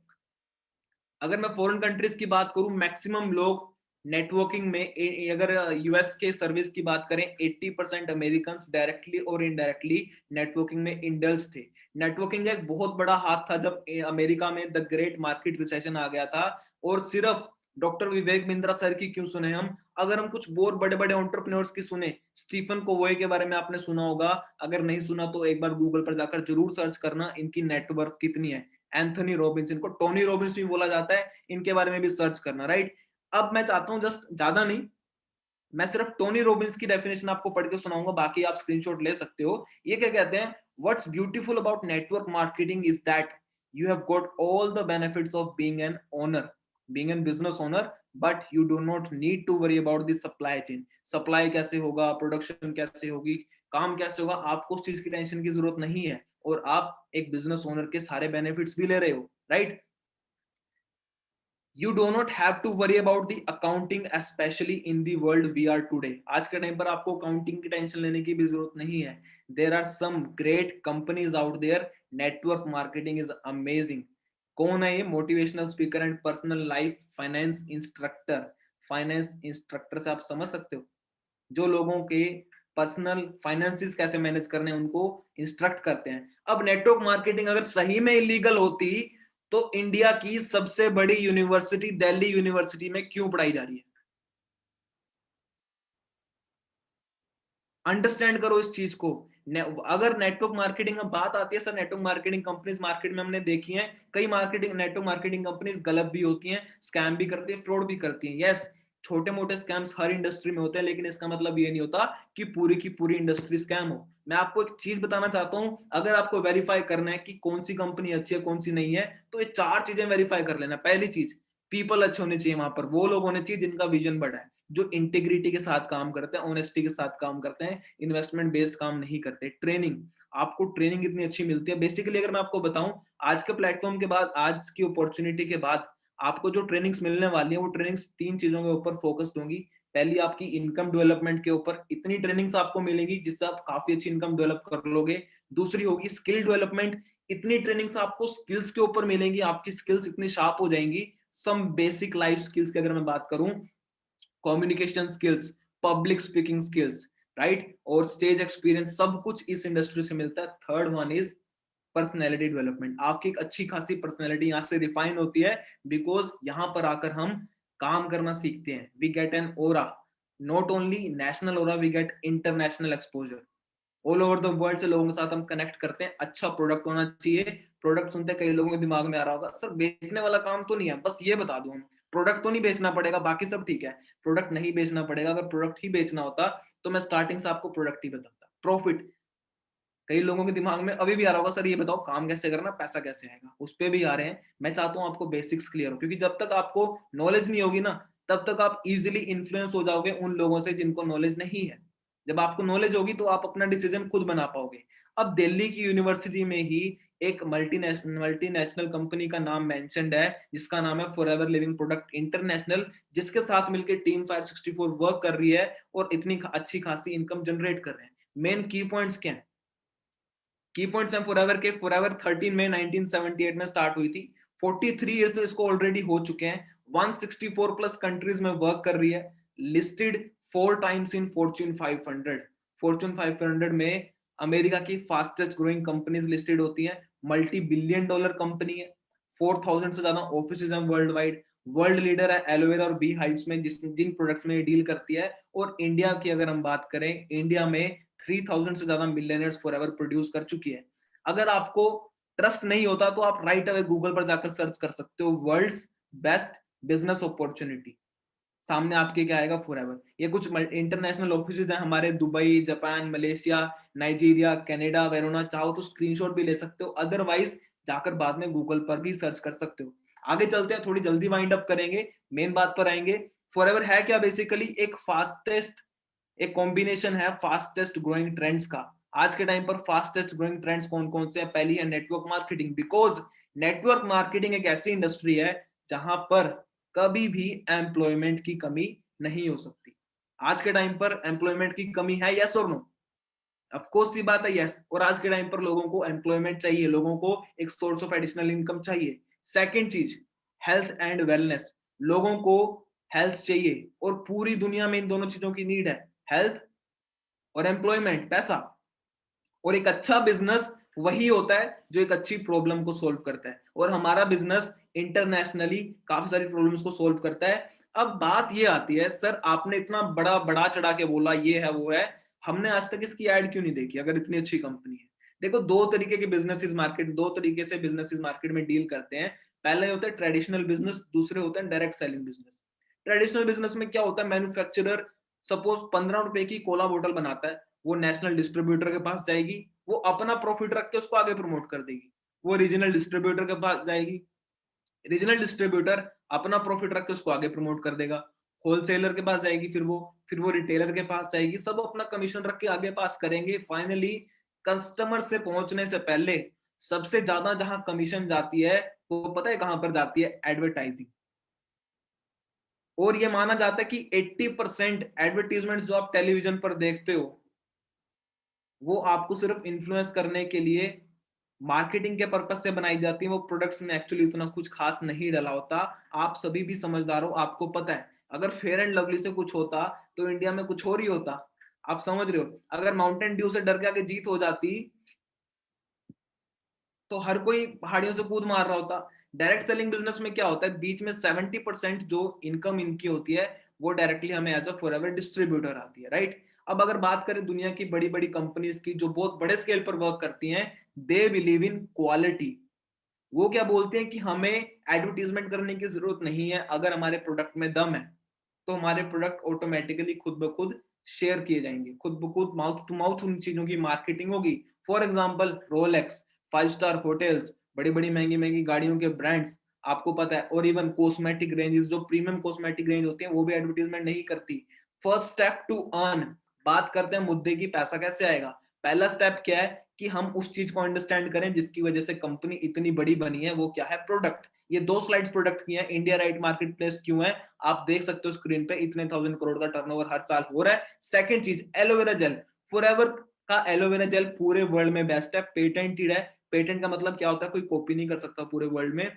अगर मैं फॉरेन कंट्रीज की बात करूं, मैक्सिमम लोग नेटवर्किंग में, अगर यूएस के सर्विस की बात करें, 80% अमेरिकन डायरेक्टली और इनडायरेक्टली नेटवर्किंग में इंडल्ज थे। नेटवर्किंग का एक बहुत बड़ा हाथ था जब अमेरिका में द ग्रेट मार्केट रिसेशन आ गया था। और सिर्फ डॉक्टर विवेक बिंद्रा सर की क्यों सुने हम, अगर हम कुछ और बड़े बड़े एंटरप्रेन्योर्स की सुने, स्टीफन कोवे के बारे में आपने सुना होगा, अगर नहीं सुना तो एक बार गूगल पर जाकर जरूर सर्च करना, इनकी नेटवर्थ कितनी है। एंथनी रॉबिन्स, इनको टोनी रॉबिन्स भी बोला जाता है, इनके बारे में भी सर्च करना, राइट। अब मैं चाहता हूं जस्ट ज्यादा नहीं, मैं सिर्फ टोनी रॉबिन्स की डेफिनेशन आपको पढ़ के सुनाऊंगा, बाकी आप स्क्रीनशॉट ले सकते हो। ये क्या कहते हैं, what's beautiful about network marketing is that you have got all the benefits of being an owner, being an business owner, but you do not need to worry about the supply chain. Supply कैसे होगा, production कैसे होगी, काम कैसे होगा, आपको उस चीज की टेंशन की जरूरत नहीं है, और आप एक बिजनेस ओनर के सारे बेनिफिट्स भी ले रहे हो, right. You do not have to worry about the accounting, especially in the world we are today. आज के टाइम पर आपको अकाउंटिंग की टेंशन लेने की भी जरूरत नहीं है। There are some great companies out there. Network marketing is amazing. कौन है ये? Motivational speaker and personal life finance instructor. Finance instructor से आप समझ सकते हो, जो लोगों के पर्सनल फाइनेंसिस कैसे मैनेज करने हैं उनको इंस्ट्रक्ट करते हैं। अब नेटवर्क मार्केटिंग अगर सही में इलीगल होती तो इंडिया की सबसे बड़ी यूनिवर्सिटी दिल्ली यूनिवर्सिटी में क्यों पढ़ाई जा रही है? अंडरस्टैंड करो इस चीज को। अगर नेटवर्क मार्केटिंग में बात आती है, sir network marketing companies market में हमने देखी हैं, कई मार्केटिंग नेटवर्क मार्केटिंग कंपनीज गलत भी होती हैं, स्कैम भी करती है, फ्रॉड भी करती हैं। यस, छोटे मोटे स्कैम्स हर इंडस्ट्री में होते हैं, लेकिन इसका मतलब ये नहीं होता कि पूरी की पूरी इंडस्ट्री स्कैम हो। मैं आपको एक चीज बताना चाहता हूं, अगर आपको वेरीफाई करना है कि कौन सी कंपनी अच्छी है कौन सी नहीं है, तो ये 4 चीजें वेरीफाई कर लेना। पहली चीज, पीपल अच्छे होने चाहिए, वहां पर वो लोग होने चाहिए जिनका विजन बड़ा है, जो इंटीग्रिटी के साथ काम करते हैं, ऑनेस्टी के साथ काम करते हैं, इन्वेस्टमेंट बेस्ड काम नहीं करते। ट्रेनिंग, आपको ट्रेनिंग इतनी अच्छी मिलती है। बेसिकली अगर मैं आपको बताऊं, आज के प्लेटफॉर्म के बाद, आज की अपॉर्चुनिटी के बाद आपको जो ट्रेनिंग्स मिलने वाली है, वो ट्रेनिंग्स 3 चीजों के ऊपर फोकस्ड होंगी। पहली आपकी इनकम डेवलपमेंट के ऊपर, इतनी ट्रेनिंग्स आपको मिलेगी जिससे आप काफी अच्छी इनकम डेवलप कर लोगे। दूसरी होगी स्किल डेवलपमेंट, इतनी ट्रेनिंग्स आपको स्किल्स के ऊपर मिलेंगी, आपकी स्किल्स इतनी शार्प हो जाएंगी। सम बेसिक लाइफ स्किल्स की अगर मैं बात करूं, communication skills, public speaking skills, right, और स्टेज एक्सपीरियंस, सब कुछ इस इंडस्ट्री से मिलता है। Third one is personality development. आपकी एक अच्छी खासी पर्सनैलिटी यहाँ से रिफाइन होती है, बिकॉज यहाँ पर आकर हम काम करना सीखते हैं। We get an aura, not only national aura, we get international exposure. All over the world से लोगों के साथ हम कनेक्ट करते हैं। अच्छा प्रोडक्ट होना चाहिए। प्रोडक्ट सुनते कई लोगों के दिमाग में आ रहा होगा, सर बेचने वाला काम तो नहीं है, बस ये बता दूं, प्रोडक्ट तो नहीं बेचना पड़ेगा, बाकी सब ठीक है। प्रोडक्ट नहीं बेचना पड़ेगा, अगर प्रोडक्ट ही बेचना होता तो मैं स्टार्टिंग से आपको प्रोडक्ट ही बताता। प्रॉफिट, कई लोगों के दिमाग में अभी भी आ रहा होगा, सर ये बताओ काम कैसे करना, पैसा कैसे आएगा, उस पर भी आ रहे हैं। मैं चाहता हूं आपको बेसिक्स क्लियर हो, क्योंकि जब तक आपको नॉलेज नहीं होगी ना, तब तक आप इजिली इन्फ्लुएंस हो जाओगे उन लोगों से जिनको नॉलेज नहीं है। जब आपको नॉलेज होगी तो आप अपना डिसीजन खुद बना पाओगे। अब दिल्ली की यूनिवर्सिटी में ही एक मल्टीनेशनल कंपनी का नाम मेंशन्ड है, जिसका नाम है फॉरएवर लिविंग प्रोडक्ट इंटरनेशनल, जिसके साथ मिलकर टीम फायर 64 वर्क कर रही है और इतनी अच्छी खासी इनकम जनरेट कर रहे हैं। मेन की पॉइंट्स क्या है? की पॉइंट्स हैं फॉरएवर के, फॉरएवर 13 मई 1978 में स्टार्ट हुई थी, 43 ईयर्स इसको ऑलरेडी हो चुके हैं, 164 प्लस कंट्रीज में वर्क कर रही है, listed 4 times in Fortune 500। Fortune 500 में अमेरिका की फास्टेस्ट ग्रोइंग कंपनीज लिस्टेड होती हैं, मल्टी बिलियन डॉलर कंपनी है, 4000 से ज्यादा ऑफिसेज हैं वर्ल्ड वाइड, वर्ल्ड लीडर है एलोवेरा और बी हाइव्स में, जिन प्रोडक्ट्स में डील करती है। और इंडिया की अगर हम बात करें, इंडिया में 3000 से ज्यादा मिलियनर्स फॉरएवर प्रोड्यूस कर चुकी है। अगर आपको ट्रस्ट नहीं होता तो आप राइट अवे गूगल पर जाकर सर्च कर सकते हो, वर्ल्ड्स बेस्ट बिजनेस अपॉर्चुनिटी, सामने आपके क्या आएगा, फॉरएवर। ये कुछ इंटरनेशनल ऑफिसेज हैं हमारे, Dubai, Japan, Malaysia, Nigeria, Canada, Verona. चाहो तो स्क्रीनशॉट भी ले सकते हो, अदरवाइज जाकर बाद में गूगल पर भी सर्च कर सकते हो। आगे चलते हैं, थोड़ी जल्दी वाइंड अप करेंगे, मेन बात पर आएंगे। फॉरएवर है क्या? बेसिकली एक कॉम्बिनेशन है फास्टेस्ट ग्रोइंग ट्रेंड्स का। आज के टाइम पर फास्टेस्ट ग्रोइंग ट्रेंड्स कौन कौन से हैं? पहली है network marketing, because network marketing एक ऐसी इंडस्ट्री है जहां पर कभी भी एम्प्लॉयमेंट की कमी नहीं हो सकती। आज के टाइम पर एम्प्लॉयमेंट की कमी है, यस और नो? ऑफ कोर्स सी बात है, यस। और आज के टाइम पर लोगों को एम्प्लॉयमेंट चाहिए, लोगों को एक सोर्स ऑफ एडिशनल इनकम चाहिए। सेकंड चीज, हेल्थ एंड वेलनेस, लोगों को हेल्थ चाहिए, और पूरी दुनिया में इन दोनों चीजों की नीड है, हेल्थ और एम्प्लॉयमेंट, पैसा। और एक अच्छा बिजनेस वही होता है जो एक अच्छी प्रॉब्लम को सॉल्व करता है, और हमारा बिजनेस इंटरनेशनली काफी सारी प्रॉब्लम्स को सोल्व करता है। अब बात ये आती है, सर आपने इतना बड़ा चढ़ा के बोला ये है वो है, हमने आज तक इसकी एड क्यों नहीं देखी अगर इतनी अच्छी कंपनी है? देखो, दो तरीके के बिजनेसेस मार्केट, दो तरीके से बिजनेसेस मार्केट में डील करते हैं। पहले होता है ट्रेडिशनल बिजनेस, दूसरे होते हैं direct selling business. Traditional business में क्या होता है, मैन्युफैक्चरर सपोज 15 रुपए की कोला बोतल बनाता है, वो नेशनल डिस्ट्रीब्यूटर के पास जाएगी, वो अपना प्रॉफिट रख के उसको आगे प्रमोट कर देगी। वो रीजनल डिस्ट्रीब्यूटर के पास जाएगी, रीजनल डिस्ट्रीब्यूटर अपना प्रॉफिट रख के उसको आगे प्रमोट कर देगा। होलसेलर के पास जाएगी, फिर वो रिटेलर के पास जाएगी, सब अपना कमीशन रख के आगे पास करेंगे। फाइनली कस्टमर से पहुंचने से पहले सबसे ज्यादा जहां कमीशन जाती है वो पता है कहां पर जाती है? एडवर्टाइजिंग। और ये माना जाता है कि 80% एडवर्टीजमेंट जो आप टेलीविजन पर देखते हो वो आपको सिर्फ इन्फ्लुएंस करने के लिए, मार्केटिंग के पर्पस से बनाई जाती है। वो प्रोडक्ट्स में एक्चुअली उतना कुछ खास नहीं डला होता। आप सभी भी समझदार हो, आपको पता है अगर फेयर एंड लवली से कुछ होता तो इंडिया में कुछ और ही होता। आप समझ रहे हो, अगर माउंटेन ड्यू से डर के आगे जीत हो जाती तो हर कोई पहाड़ियों से कूद मार रहा होता। डायरेक्ट सेलिंग बिजनेस में क्या होता है, बीच में 70% जो इनकम इनकी होती है वो डायरेक्टली हमें एज अ फॉरएवर डिस्ट्रीब्यूटर आती है, राइट? अब अगर बात करें दुनिया की बड़ी बड़ी कंपनीज की जो बहुत बड़े स्केल पर वर्क करती हैं, दे बिलीव इन क्वालिटी। वो क्या बोलते हैं कि हमें एडवर्टीजमेंट करने की जरूरत नहीं है, अगर हमारे प्रोडक्ट में दम है तो हमारे प्रोडक्ट ऑटोमेटिकली खुद ब खुद शेयर किए जाएंगे, खुद ब खुद माउथ टू माउथ उन चीजों की मार्केटिंग होगी। For example Rolex, 5 star hotels, बड़ी बड़ी महंगी महंगी गाड़ियों के ब्रांड्स, आपको पता है, और इवन कॉस्मेटिक रेंजेस, जो प्रीमियम कॉस्मेटिक रेंज होती है वो भी एडवर्टीजमेंट नहीं करती। फर्स्ट स्टेप टू अर्न, बात करते हैं मुद्दे की, पैसा कैसे आएगा। पहला स्टेप क्या है कि हम उस चीज को अंडरस्टैंड करें जिसकी वजह से कंपनी इतनी बड़ी बनी है, वो क्या है? प्रोडक्ट। ये 2 स्लाइड्स प्रोडक्ट की है। इंडिया राइट मार्केट प्लेस क्यों है, आप देख सकते हो स्क्रीन पे, इतने 1000 करोड़ का टर्नओवर हर साल हो रहा है। सेकंड चीज, एलोवेरा जेल। फॉरएवर का एलोवेरा जेल पूरे वर्ल्ड में बेस्ट है, पेटेंटेड है। पेटेंट का मतलब क्या होता है, कोई कॉपी नहीं कर सकता पूरे वर्ल्ड में।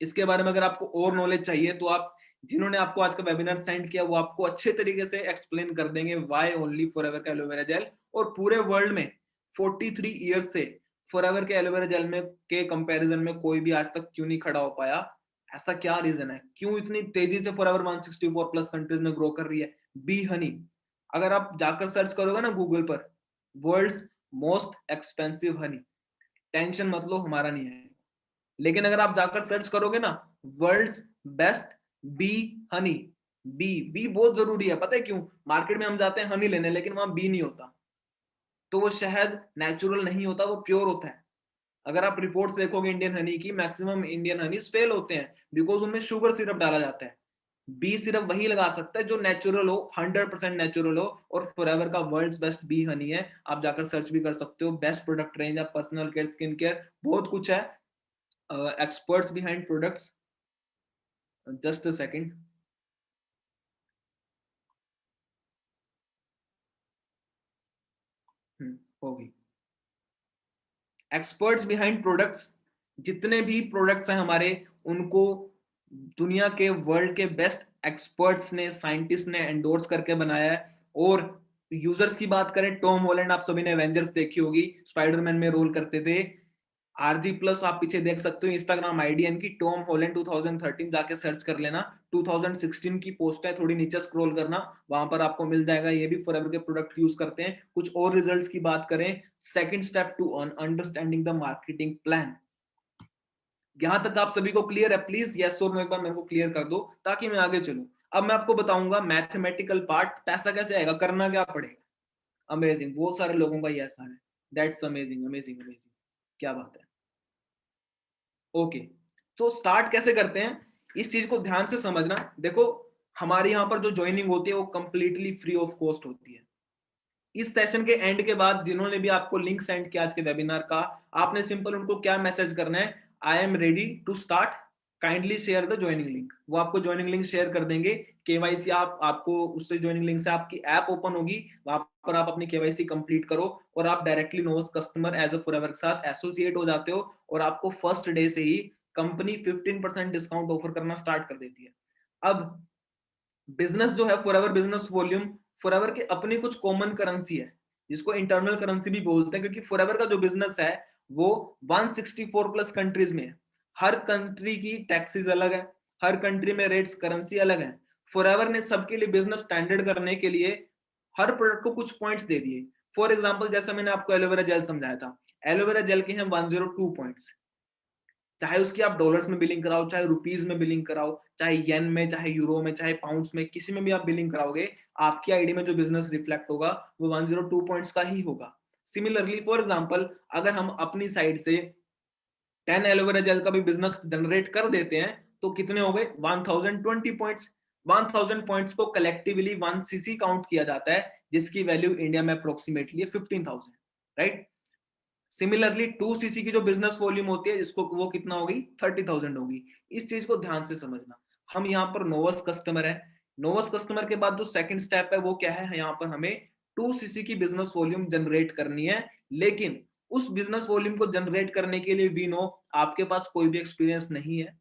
इसके बारे में अगर आपको और नॉलेज चाहिए तो आप, जिन्होंने आपको आज का वेबिनार सेंड किया वो आपको अच्छे तरीके से एक्सप्लेन कर देंगे व्हाई ओनली फॉरएवर का एलोवेरा जेल। और पूरे वर्ल्ड में 43 ईयर से फॉरएवर के एलोवेरा जेल में के कंपैरिजन में कोई भी आज तक क्यों नहीं खड़ा हो पाया? ऐसा क्या रीजन है, क्यों इतनी तेजी से फॉरएवर 164 प्लस कंट्रीज में ग्रो कर रही है? बी हनी, अगर आप जाकर सर्च करोगे ना गूगल पर, world's most expensive honey, tension मत लो, हमारा नहीं है। लेकिन अगर आप जाकर सर्च करोगे ना, world's best bee honey, bee bee बहुत जरूरी है, पता है क्यों? मार्केट में हम जाते हैं हनी लेने, लेकिन वहां बी नहीं होता, तो वो शहद नेचुरल नहीं होता, वो प्योर होता है। अगर आप रिपोर्ट्स देखोगे इंडियन हनी की, मैक्सिमम इंडियन हनी फेल होते हैं बिकॉज उनमें शुगर सिरप डाला जाता है। बी सिर्फ वही लगा सकता है जो नेचुरल हो, 100% नेचुरल हो, और फॉरएवर का वर्ल्ड्स बेस्ट बी हनी है। आप जाकर सर्च भी कर सकते हो, बेस्ट प्रोडक्ट रेंज है, पर्सनल केयर, स्किन केयर, बहुत कुछ है। Experts behind products, just a second. होगी एक्सपर्ट्स बिहाइंड प्रोडक्ट्स, जितने भी प्रोडक्ट्स हैं हमारे, उनको दुनिया के वर्ल्ड के बेस्ट एक्सपर्ट्स ने, साइंटिस्ट ने एंडोर्स करके बनाया है। और यूजर्स की बात करें, टॉम हॉलैंड, आप सभी ने एवेंजर्स देखी होगी, स्पाइडरमैन में रोल करते थे। आरजी प्लस आप पीछे देख सकते हो, इंस्टाग्राम आईडी इनकी टॉम हॉलैंड 2013, जाके सर्च कर लेना। 2016 की पोस्ट है, थोड़ी नीचे स्क्रॉल करना, वहां पर आपको मिल जाएगा। ये भी फॉरएवर के प्रोडक्ट यूज करते हैं। कुछ और रिजल्ट्स की बात करें, second step to understanding the marketing plan. यहां तक आप सभी को क्लियर है? प्लीज यस और नो एक बार मेरे को क्लियर कर दो ताकि मैं आगे चलूं। अब मैं आपको बताऊंगा मैथमेटिकल पार्ट, पैसा कैसे आएगा, करना क्या पड़ेगा। अमेजिंग, बहुत सारे लोगों का यस आ है, दैट्स अमेजिंग अमेजिंग अमेजिंग, क्या बात है। ओके, तो स्टार्ट कैसे करते हैं, इस चीज को ध्यान से समझना। देखो, हमारे यहाँ पर जो ज्वाइनिंग होती है वो कंप्लीटली फ्री ऑफ कॉस्ट होती है। इस सेशन के एंड के बाद जिन्होंने भी आपको लिंक सेंड किया आज के वेबिनार का, आपने सिंपल उनको क्या मैसेज करना है, I am ready to start, kindly share the joining link. वो आपको ज्वाइनिंग लिंक शेयर कर देंगे। केवाईसी आपको उससे ज्वाइनिंग लिंक से आपकी ऐप ओपन होगी, वहां पर आप अपनी केवाईसी कंप्लीट करो और आप directly Novus customer as a Forever के साथ एसोसिएट हो जाते हो। और आपको फर्स्ट डे से ही कंपनी 15% डिस्काउंट ऑफर करना स्टार्ट कर देती है। अब बिजनेस जो है फॉरएवर बिजनेस वॉल्यूम, फॉरएवर की अपनी कुछ कॉमन करेंसी है जिसको इंटरनल करेंसी भी बोलते हैं, क्योंकि फॉरएवर का जो बिजनेस है वो 164 प्लस कंट्रीज में है। हर कंट्री की टैक्सेस अलग है, हर कंट्री में रेट्स करेंसी अलग है। फॉरएवर ने सबके लिए बिजनेस स्टैंडर्ड करने के लिए हर प्रोडक्ट को कुछ पॉइंट्स दे दिए। फॉर एग्जांपल जैसा मैंने आपको एलोवेरा जेल समझाया था, एलोवेरा जेल के हैं 102 पॉइंट्स। चाहे उसकी आप डॉलर्स में बिलिंग कराओ, चाहे रुपीज में बिलिंग कराओ, चाहे येन में, चाहे यूरो में, चाहे पाउंड्स में, किसी में भी आप बिलिंग कराओगे, आपकी आईडी में जो बिजनेस रिफ्लेक्ट होगा वो 102 पॉइंट्स का ही होगा। सिमिलरली फॉर एग्जांपल अगर हम अपनी साइड से 10 एलोवेरा जेल का भी बिजनेस जनरेट कर देते हैं तो कितने हो गए 1020 पॉइंट्स। 1000 पॉइंट्स को कलेक्टिवली 1 सीसी काउंट किया जाता है, जिसकी वैल्यू इंडिया में अप्रोक्सीमेटली 15,000, राइट। सिमिलरली 2 सीसी की जो बिजनेस वॉल्यूम होती है इसको वो कितना होगी 30,000 होगी। इस चीज को ध्यान से समझना। हम यहाँ पर नोवस कस्टमर है, नोवस कस्टमर के बाद जो सेकंड स्टेप है वो क्या है, यहाँ पर हमें 2 सीसी की बिजनेस वॉल्यूम जनरेट करनी है। लेकिन उस बिजनेस वॉल्यूम को जनरेट करने के लिए वी नो आपके पास कोई भी एक्सपीरियंस नहीं है,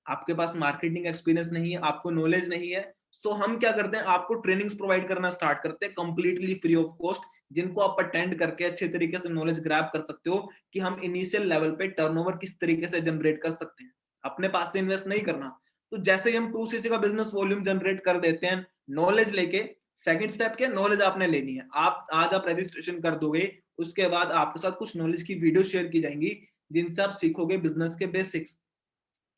आपके पास मार्केटिंग एक्सपीरियंस नहीं है, आपको नॉलेज नहीं है। सो हम क्या करते हैं, आपको ट्रेनिंग्स प्रोवाइड करना स्टार्ट करते हैं कंप्लीटली फ्री ऑफ कॉस्ट, जिनको आप अटेंड करके अच्छे तरीके से नॉलेज ग्रैब कर सकते हो कि हम इनिशियल लेवल पे टर्नओवर किस तरीके से जनरेट कर सकते हैं। अपने पास से इन्वेस्ट नहीं करना। तो जैसे ही हम 2 सीसी का बिजनेस वॉल्यूम जनरेट कर देते हैं नॉलेज लेके, सेकंड स्टेप क्या, नॉलेज आपने लेनी है। आप आज आप रजिस्ट्रेशन कर दोगे, उसके बाद आपके साथ कुछ नॉलेज की वीडियो शेयर की जाएंगी जिनसे आप सीखोगे बिजनेस के बेसिक्स,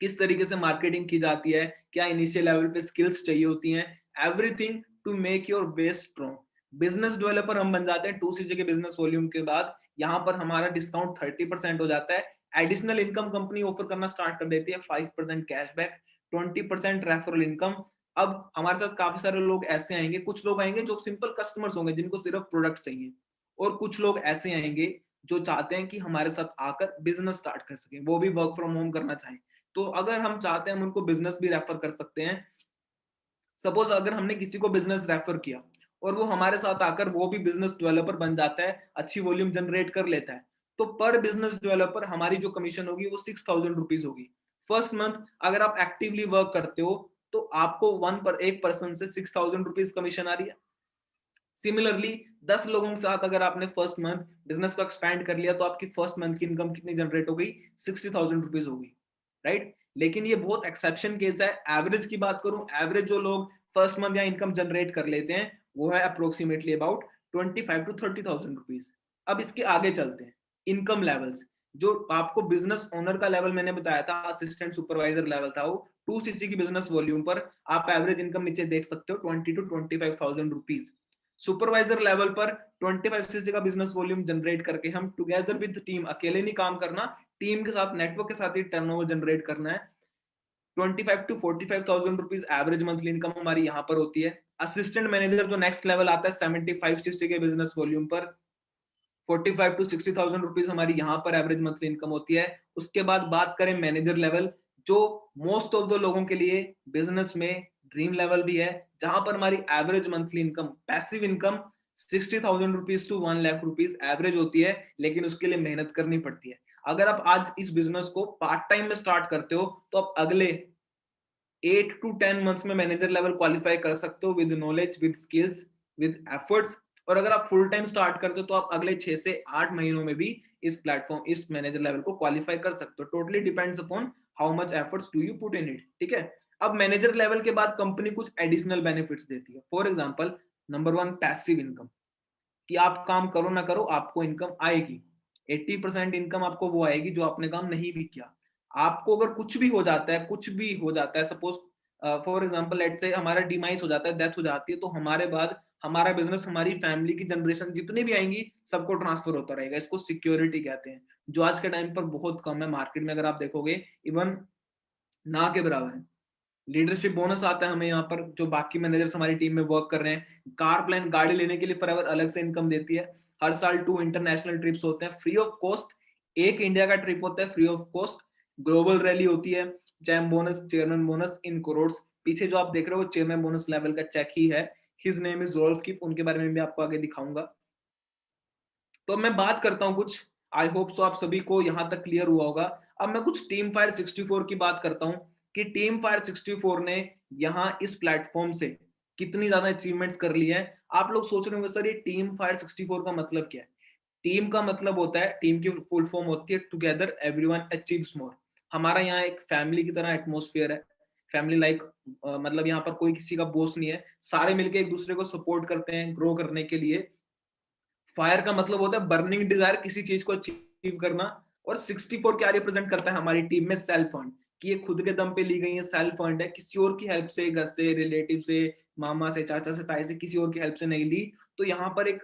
किस तरीके से मार्केटिंग की जाती है, क्या इनिशियल लेवल पे स्किल्स चाहिए होती हैं, everything to make your base strong. Business developer हम बन जाते हैं 2 सीजी के बिजनेस वॉल्यूम के बाद। यहाँ पर हमारा डिस्काउंट 30% हो जाता है। एडिशनल इनकम कंपनी ऑफर करना स्टार्ट कर देती है, 5% कैशबैक, 20% रेफरल इनकम। अब हमारे साथ काफी सारे लोग ऐसे आएंगे, कुछ लोग आएंगे जो सिंपल कस्टमर्स होंगे जिनको सिर्फ प्रोडक्ट चाहिए, और कुछ लोग ऐसे आएंगे जो चाहते हैं कि हमारे साथ आकर बिजनेस स्टार्ट कर सके, वो भी वर्क फ्रॉम होम करना चाहें। तो अगर हम चाहते हैं हम उनको बिजनेस भी रेफर कर सकते हैं। सपोज अगर हमने किसी को बिजनेस रेफर किया और वो हमारे साथ आकर वो भी बिजनेस डेवलपर बन जाता है, अच्छी वॉल्यूम जनरेट कर लेता है, तो पर बिजनेस डेवलपर हमारी जो कमीशन होगी वो 6,000 रुपीज होगी। फर्स्ट मंथ अगर आप एक्टिवली वर्क करते हो तो आपको एक पर्सन से 6,000 रुपीज कमीशन आ रही है। सिमिलरली 10 लोगों के साथ अगर आपने फर्स्ट मंथ बिजनेस को एक्सपैंड कर लिया तो आपकी फर्स्ट मंथ की इनकम कितनी जनरेट हो गई, 60,000 रुपीज होगी, राइट। लेकिन ये बहुत एक्सेप्शन केस है। एवरेज की बात करूं, एवरेज जो लोग फर्स्ट मंथ या इनकम जनरेट कर लेते हैं वो है अप्रोक्सीमेटली अबाउट 25 to 30,000 रुपीज। अब इसके आगे चलते हैं, इनकम लेवल्स। जो आपको बिजनेस ओनर का लेवल मैंने बताया था, असिस्टेंट सुपरवाइजर लेवल था, वो 2 सीसी की बिजनेस वॉल्यूम पर आप एवरेज इनकम नीचे देख सकते हो 20 to 25,000 रुपीज। सुपरवाइजर लेवल पर 25 सीसी का बिजनेस वॉल्यूम जनरेट करके हम टुगेदर विद टीम, अकेले नहीं काम करना, टीम के साथ नेटवर्क के साथ ही टर्नओवर जनरेट करना है। 25 to 45,000 rupees average monthly income हमारी यहाँ पर होती है। असिस्टेंट मैनेजर जो नेक्स्ट लेवल आता है 75 सीसी के बिजनेस वॉल्यूम पर 45 to 60,000 रुपीज हमारी यहाँ पर एवरेज मंथली इनकम होती है। उसके बाद बात करें मैनेजर लेवल, जो मोस्ट ऑफ द लोगों के लिए बिजनेस में ड्रीम लेवल भी है, जहां पर हमारी average monthly income, passive income 60,000 rupees to 1 lakh rupees average होती है, लेकिन उसके लिए मेहनत करनी पड़ती है। अगर आप आज इस बिजनेस को पार्ट टाइम में स्टार्ट करते हो तो आप अगले 8 to 10 मंथ्स में मैनेजर लेवल क्वालिफाई कर सकते हो with knowledge, with skills, with efforts. और अगर आप फुल टाइम स्टार्ट करते हो तो आप अगले 6 से 8 महीनों में भी इस प्लेटफॉर्म, इस मैनेजर लेवल को क्वालिफाई कर सकते हो। Totally depends upon how much efforts do you put in it, ठीक है। अब मैनेजर लेवल के बाद कंपनी कुछ एडिशनल बेनिफिट्स देती है। For example number 1 passive income, कि आप काम करो ना करो आपको इनकम आएगी। 80% इनकम आपको वो आएगी जो आपने काम नहीं भी किया। आपको अगर कुछ भी हो जाता है, कुछ भी हो जाता है, suppose for example let's say हमारा डिमाइस हो जाता है, डेथ हो जाती है, तो हमारे बाद हमारा बिजनेस, हमारी फैमिली की जनरेशन जितनी भी आएंगी सबको ट्रांसफर होता रहेगा। इसको सिक्योरिटी कहते हैं, जो आज के टाइम पर बहुत कम है मार्केट में। अगर आप देखोगे इवन ना के बराबर है। लीडरशिप बोनस आता है हमें यहाँ पर, जो बाकी मैनेजर्स हमारी टीम में वर्क कर रहे हैं। कार प्लान, गाड़ी लेने के लिए फॉरएवर अलग से इनकम देती है। हर साल 2 इंटरनेशनल ट्रिप्स होते हैं फ्री ऑफ कॉस्ट। एक इंडिया का ट्रिप होता है free of cost. Global rally होती है, gem bonus, chairman bonus in crore. पीछे जो आप देख रहे हो चेयरमैन बोनस लेवल का चेक ही है। His name is Rolf Keep, उनके बारे में भी आपको आगे दिखाऊंगा। तो मैं बात करता हूँ कुछ, आई होप सो आप सभी को यहाँ तक क्लियर हुआ होगा। अब मैं कुछ टीम फायर 64 की बात करता हूँ कि टीम फायर 64 ने यहाँ इस प्लेटफॉर्म से कितनी ज्यादा अचीवमेंट्स कर ली है। आप लोग सोच रहे होंगे सर ये टीम फायर 64 का मतलब क्या है। टीम का मतलब होता है, टीम की फुल फॉर्म होती है टुगेदर एवरीवन अचीव्स मोर। हमारा यहाँ एक फैमिली की तरह एटमोस्फियर है, फैमिली लाइक, मतलब यहाँ पर कोई किसी का बॉस नहीं है, सारे मिलके एक दूसरे को सपोर्ट करते हैं ग्रो करने के लिए। फायर का मतलब होता है बर्निंग डिजायर, किसी चीज को अचीव करना। और 64 क्या रिप्रेजेंट करता है हमारी टीम में? सेल्फ फंड, कि ये खुद के दम पे ली गई है, सेल्फ फंड है, किसी और की हेल्प से, घर से, रिलेटिव से, मामा से, चाचा से, ताई से, किसी और की हेल्प से नहीं ली। तो यहाँ पर एक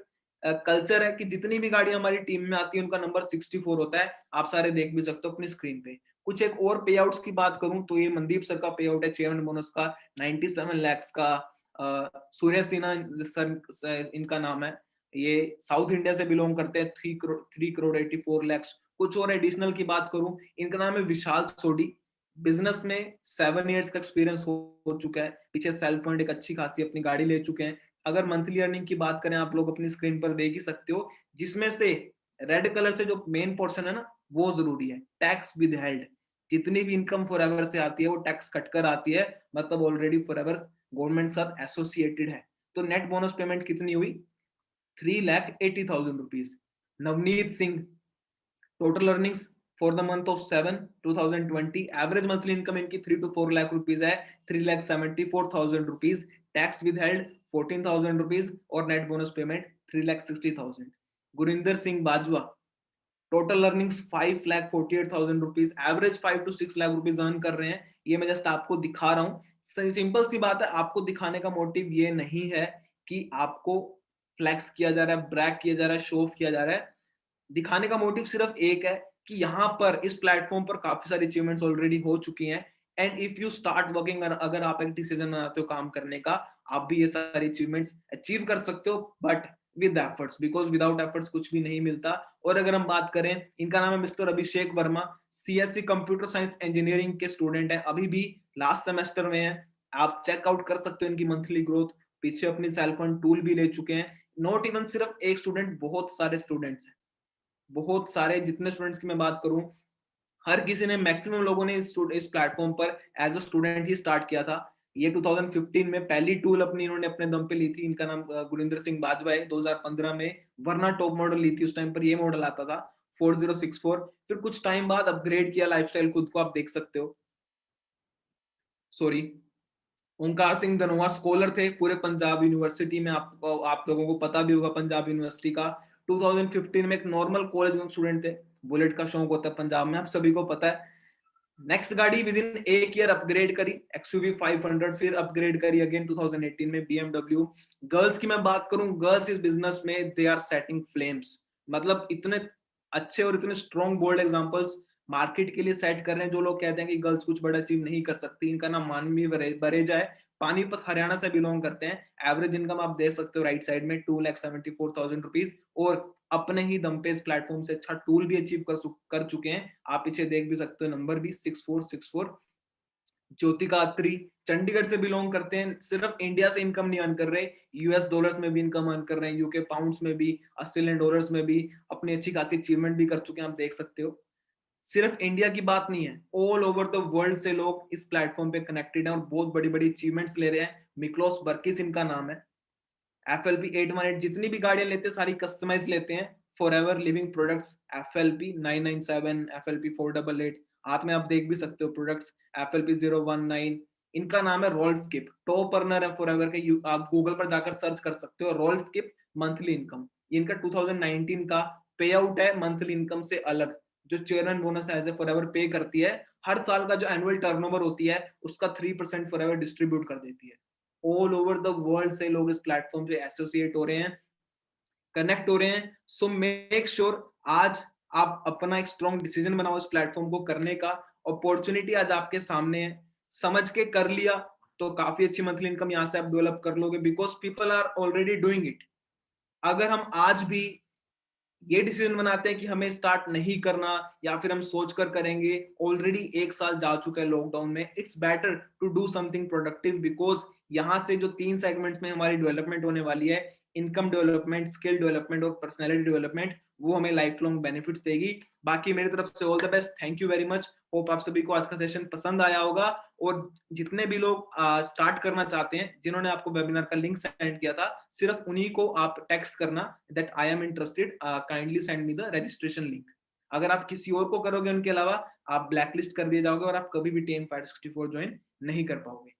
कल्चर है कि जितनी भी गाड़ी हमारी टीम में आती है उनका नंबर 64 होता है। आप सारे देख भी सकते हो अपनी स्क्रीन पे। कुछ एक और पे आउट्स की बात करूं तो ये मनदीप सर का पे आउट है चेयरमैन बोनस का 97 lakhs का। सूर्य सिन्हा सर इनका नाम है, ये साउथ इंडिया से बिलोंग करते हैं, 3 करोड़ 84 lakhs। कुछ और एडिशनल की बात करूं, इनका नाम है विशाल सोडी, बिजनेस में 7 years का एक्सपीरियंस हो चुका है, पीछे सेल्फ फंड, एक अच्छी खासी अपनी गाड़ी ले चुके हैं। अगर मंथली अर्निंग की बात करें, आप लोग अपनी स्क्रीन पर देख ही सकते हो, जिसमें से रेड कलर से जो मेन पोर्शन है ना, वो जरूरी है, टैक्स विद हेल्ड। जितनी भी इनकम फॉरएवर से आती है वो टैक्स कट कर आती है, मतलब ऑलरेडी फॉरएवर गवर्नमेंट साथ एसोसिएटेड है। तो नेट बोनस पेमेंट कितनी हुई? 3,80,000 rupees. Navneet Singh, total earnings for the month of 7 2020, average monthly income इनकी 3 to 4 लाख रुपीज है, 3,74,000 rupees, tax withheld 14,000 rupees, और net bonus payment 3,60,000। Gurinder Singh Bajwa, total earnings 5,48,000 rupees, average 5 to 6 lakh rupees earn कर रहे हैं। ये मैं जस्ट आपको दिखा रहा हूँ, सिंपल सी बात है, आपको दिखाने का मोटिव ये नहीं है कि आपको फ्लैक्स किया जा रहा है, ब्रैग किया जा रहा है, शो ऑफ किया जा रहा है। दिखाने का मोटिव सिर्फ एक है कि यहाँ पर इस प्लेटफॉर्म पर काफी सारी अचीवमेंट्स ऑलरेडी हो चुकी हैं, and if you start working, अगर आप एक डिसीजन बनाते हो काम करने का, आप भी ये सारी अचीवमेंट्स अचीव कर सकते हो, but with efforts, because without efforts कुछ भी नहीं मिलता। और अगर हम बात करें, इनका नाम है mister Abhishek Verma, CSC computer science engineering के स्टूडेंट है, अभी भी लास्ट सेमेस्टर में है। आप चेकआउट कर सकते हो इनकी मंथली ग्रोथ, पीछे अपनी सेल्फ फंड टूल भी ले चुके हैं। नॉट इवन सिर्फ एक स्टूडेंट, बहुत सारे स्टूडेंट्स हैं, बहुत सारे। जितने स्टूडेंट्स की मैं बात करूं, हर किसी ने, मैक्सिमम लोगों ने इस प्लेटफॉर्म पर एज अ स्टूडेंट ही स्टार्ट किया था। ये 2015 में पहली टूल अपनी इन्होंने अपने दम पे ली थी, इनका नाम गुरिंदर सिंह बाजवा है। 2015 में वरना टॉप मॉडल ली थी, उस टाइम पर ये मॉडल आता था 4064। फिर कुछ टाइम बाद अपग्रेड किया लाइफस्टाइल खुद को, आप देख सकते हो। सॉरी, ओंकार सिंह धनोआ स्कॉलर थे पूरे पंजाब यूनिवर्सिटी में, आप लोगों को पता भी होगा पंजाब यूनिवर्सिटी का। 2015 में एक नॉर्मल कॉलेज में स्टूडेंट थे, बुलेट का शौक होता है पंजाब में, आप सभी को पता है। नेक्स्ट गाड़ी विद इन एक ईयर अपग्रेड करी, XUV 500, फिर अपग्रेड करी अगेन 2018 में BMW। गर्ल्स की मैं बात करूं, गर्ल्स इस बिजनेस में दे आर सेटिंग फ्लेम्स, मतलब इतने अच्छे और इतने स्ट्रॉन्ग बोल्ड एग्जांपल्स मार्केट के लिए सेट कर रहे हैं। जो लोग कहते हैं कि गर्ल्स कुछ बड़ा अचीव नहीं कर सकती, इनका नाम मानवी बरेजा है, पानीपत हरियाणा से बिलोंग करते हैं। एवरेज इनकम आप देख सकते हो राइट साइड में, 2,74,000 रुपीज, और अपने ही दम पे इस प्लेटफॉर्म से अच्छा टूल भी अचीव कर चुके हैं। आप पीछे देख भी सकते हो नंबर भी 6464। ज्योतिका अत्री चंडीगढ़ से बिलोंग करते हैं, सिर्फ इंडिया से इनकम नहीं अर्न कर रहे, US डॉलर्स में भी इनकम अर्न कर रहे हैं, UK पाउंड्स में भी, ऑस्ट्रेलियन डॉलर्स में भी अपनी अच्छी खासी अचीवमेंट भी कर चुके हैं, आप देख सकते हो। सिर्फ इंडिया की बात नहीं है, ऑल ओवर द वर्ल्ड से लोग इस प्लेटफॉर्म पे कनेक्टेड हैं और बहुत बड़ी बड़ी अचीवमेंट्स ले रहे हैं। मिक्लोस बर्किस इनका नाम है। FLP 818 जितनी भी गाड़ियां लेते हैं सारी कस्टमाइज लेते हैं, for ever living products. FLP 997, FLP 488, हाथ में आप देख भी सकते हो प्रोडक्ट्स। FLP 019, इनका नाम है रोल्फ किप, टॉप अर्नर है फॉर एवर के। आप गूगल पर जाकर सर्च कर सकते हो रोल्फ किप मंथली इनकम। इनका 2019 का पे आउट है मंथली इनकम से अलग, जो chairman bonus as a forever pay करती है। हर साल का जो एनुअल टर्नओवर होती है उसका 3% फॉर एवर डिस्ट्रीब्यूट कर देती है। ऑल ओवर द वर्ल्ड से लोग इस प्लेटफॉर्म से एसोसिएट हो रहे हैं, कनेक्ट हो रहे हैं। सो मेक श्योर आज आप अपना एक स्ट्रॉन्ग डिसीजन बनाओ इस प्लेटफॉर्म को करने का। अपॉर्चुनिटी आज आपके सामने है, समझ के कर लिया तो काफी अच्छी मंथली इनकम यहाँ से आप डेवलप कर लोगे, because people are already doing it. अगर हम आज भी ये डिसीजन बनाते हैं कि हमें स्टार्ट नहीं करना, या फिर हम सोच कर करेंगे, ऑलरेडी 1 साल जा चुका है लॉकडाउन में, it's better to do something productive, because यहाँ से जो 3 सेगमेंट में हमारी डेवलपमेंट होने वाली है, इनकम डेवलपमेंट, स्किल डेवलपमेंट और पर्सनैलिटी डेवलपमेंट, वो हमें लाइफ लॉन्ग बेनिफिट्स देगी। बाकी मेरी तरफ से all the best, thank you very much. Hope आप सभी को आज का सेशन पसंद आया होगा, और जितने भी लोग स्टार्ट करना चाहते हैं, जिन्होंने आपको वेबिनार का लिंक सेंड किया था, सिर्फ उन्हीं को आप टेक्स्ट करना that I am interested, kindly send me the registration link. अगर आप किसी और को करोगे उनके अलावा, आप ब्लैकलिस्ट कर दिए जाओगे और आप कभी भी टीम फायर 64 ज्वाइन नहीं कर पाओगे।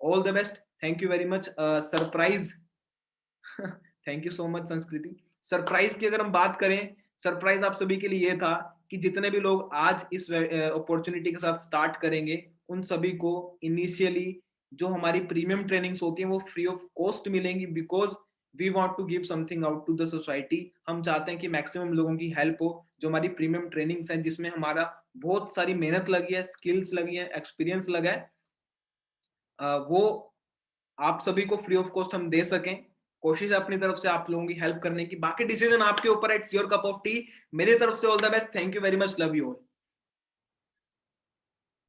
All the best, thank you very much. Surprise thank you so much संस्कृति। सरप्राइज की अगर हम बात करें, सरप्राइज आप सभी के लिए ये था कि जितने भी लोग आज इस अपॉर्चुनिटी के साथ स्टार्ट करेंगे, उन सभी को इनिशियली जो हमारी प्रीमियम ट्रेनिंग्स होती हैं वो फ्री ऑफ कॉस्ट मिलेंगी, because we want to give something out to the society. हम चाहते हैं कि मैक्सिमम लोगों की हेल्प हो। जो हमारी प्रीमियम ट्रेनिंग्स हैं जिसमें हमारा बहुत सारी मेहनत लगी है, स्किल्स लगी है, एक्सपीरियंस लगा है, वो आप सभी को फ्री ऑफ कॉस्ट हम दे सकें। कोशिश है अपनी तरफ से आप लोगों की हेल्प करने की, बाकी डिसीजन आपके ऊपर है, it's your cup of T. मेरी तरफ से all the best, thank you very much, love you all.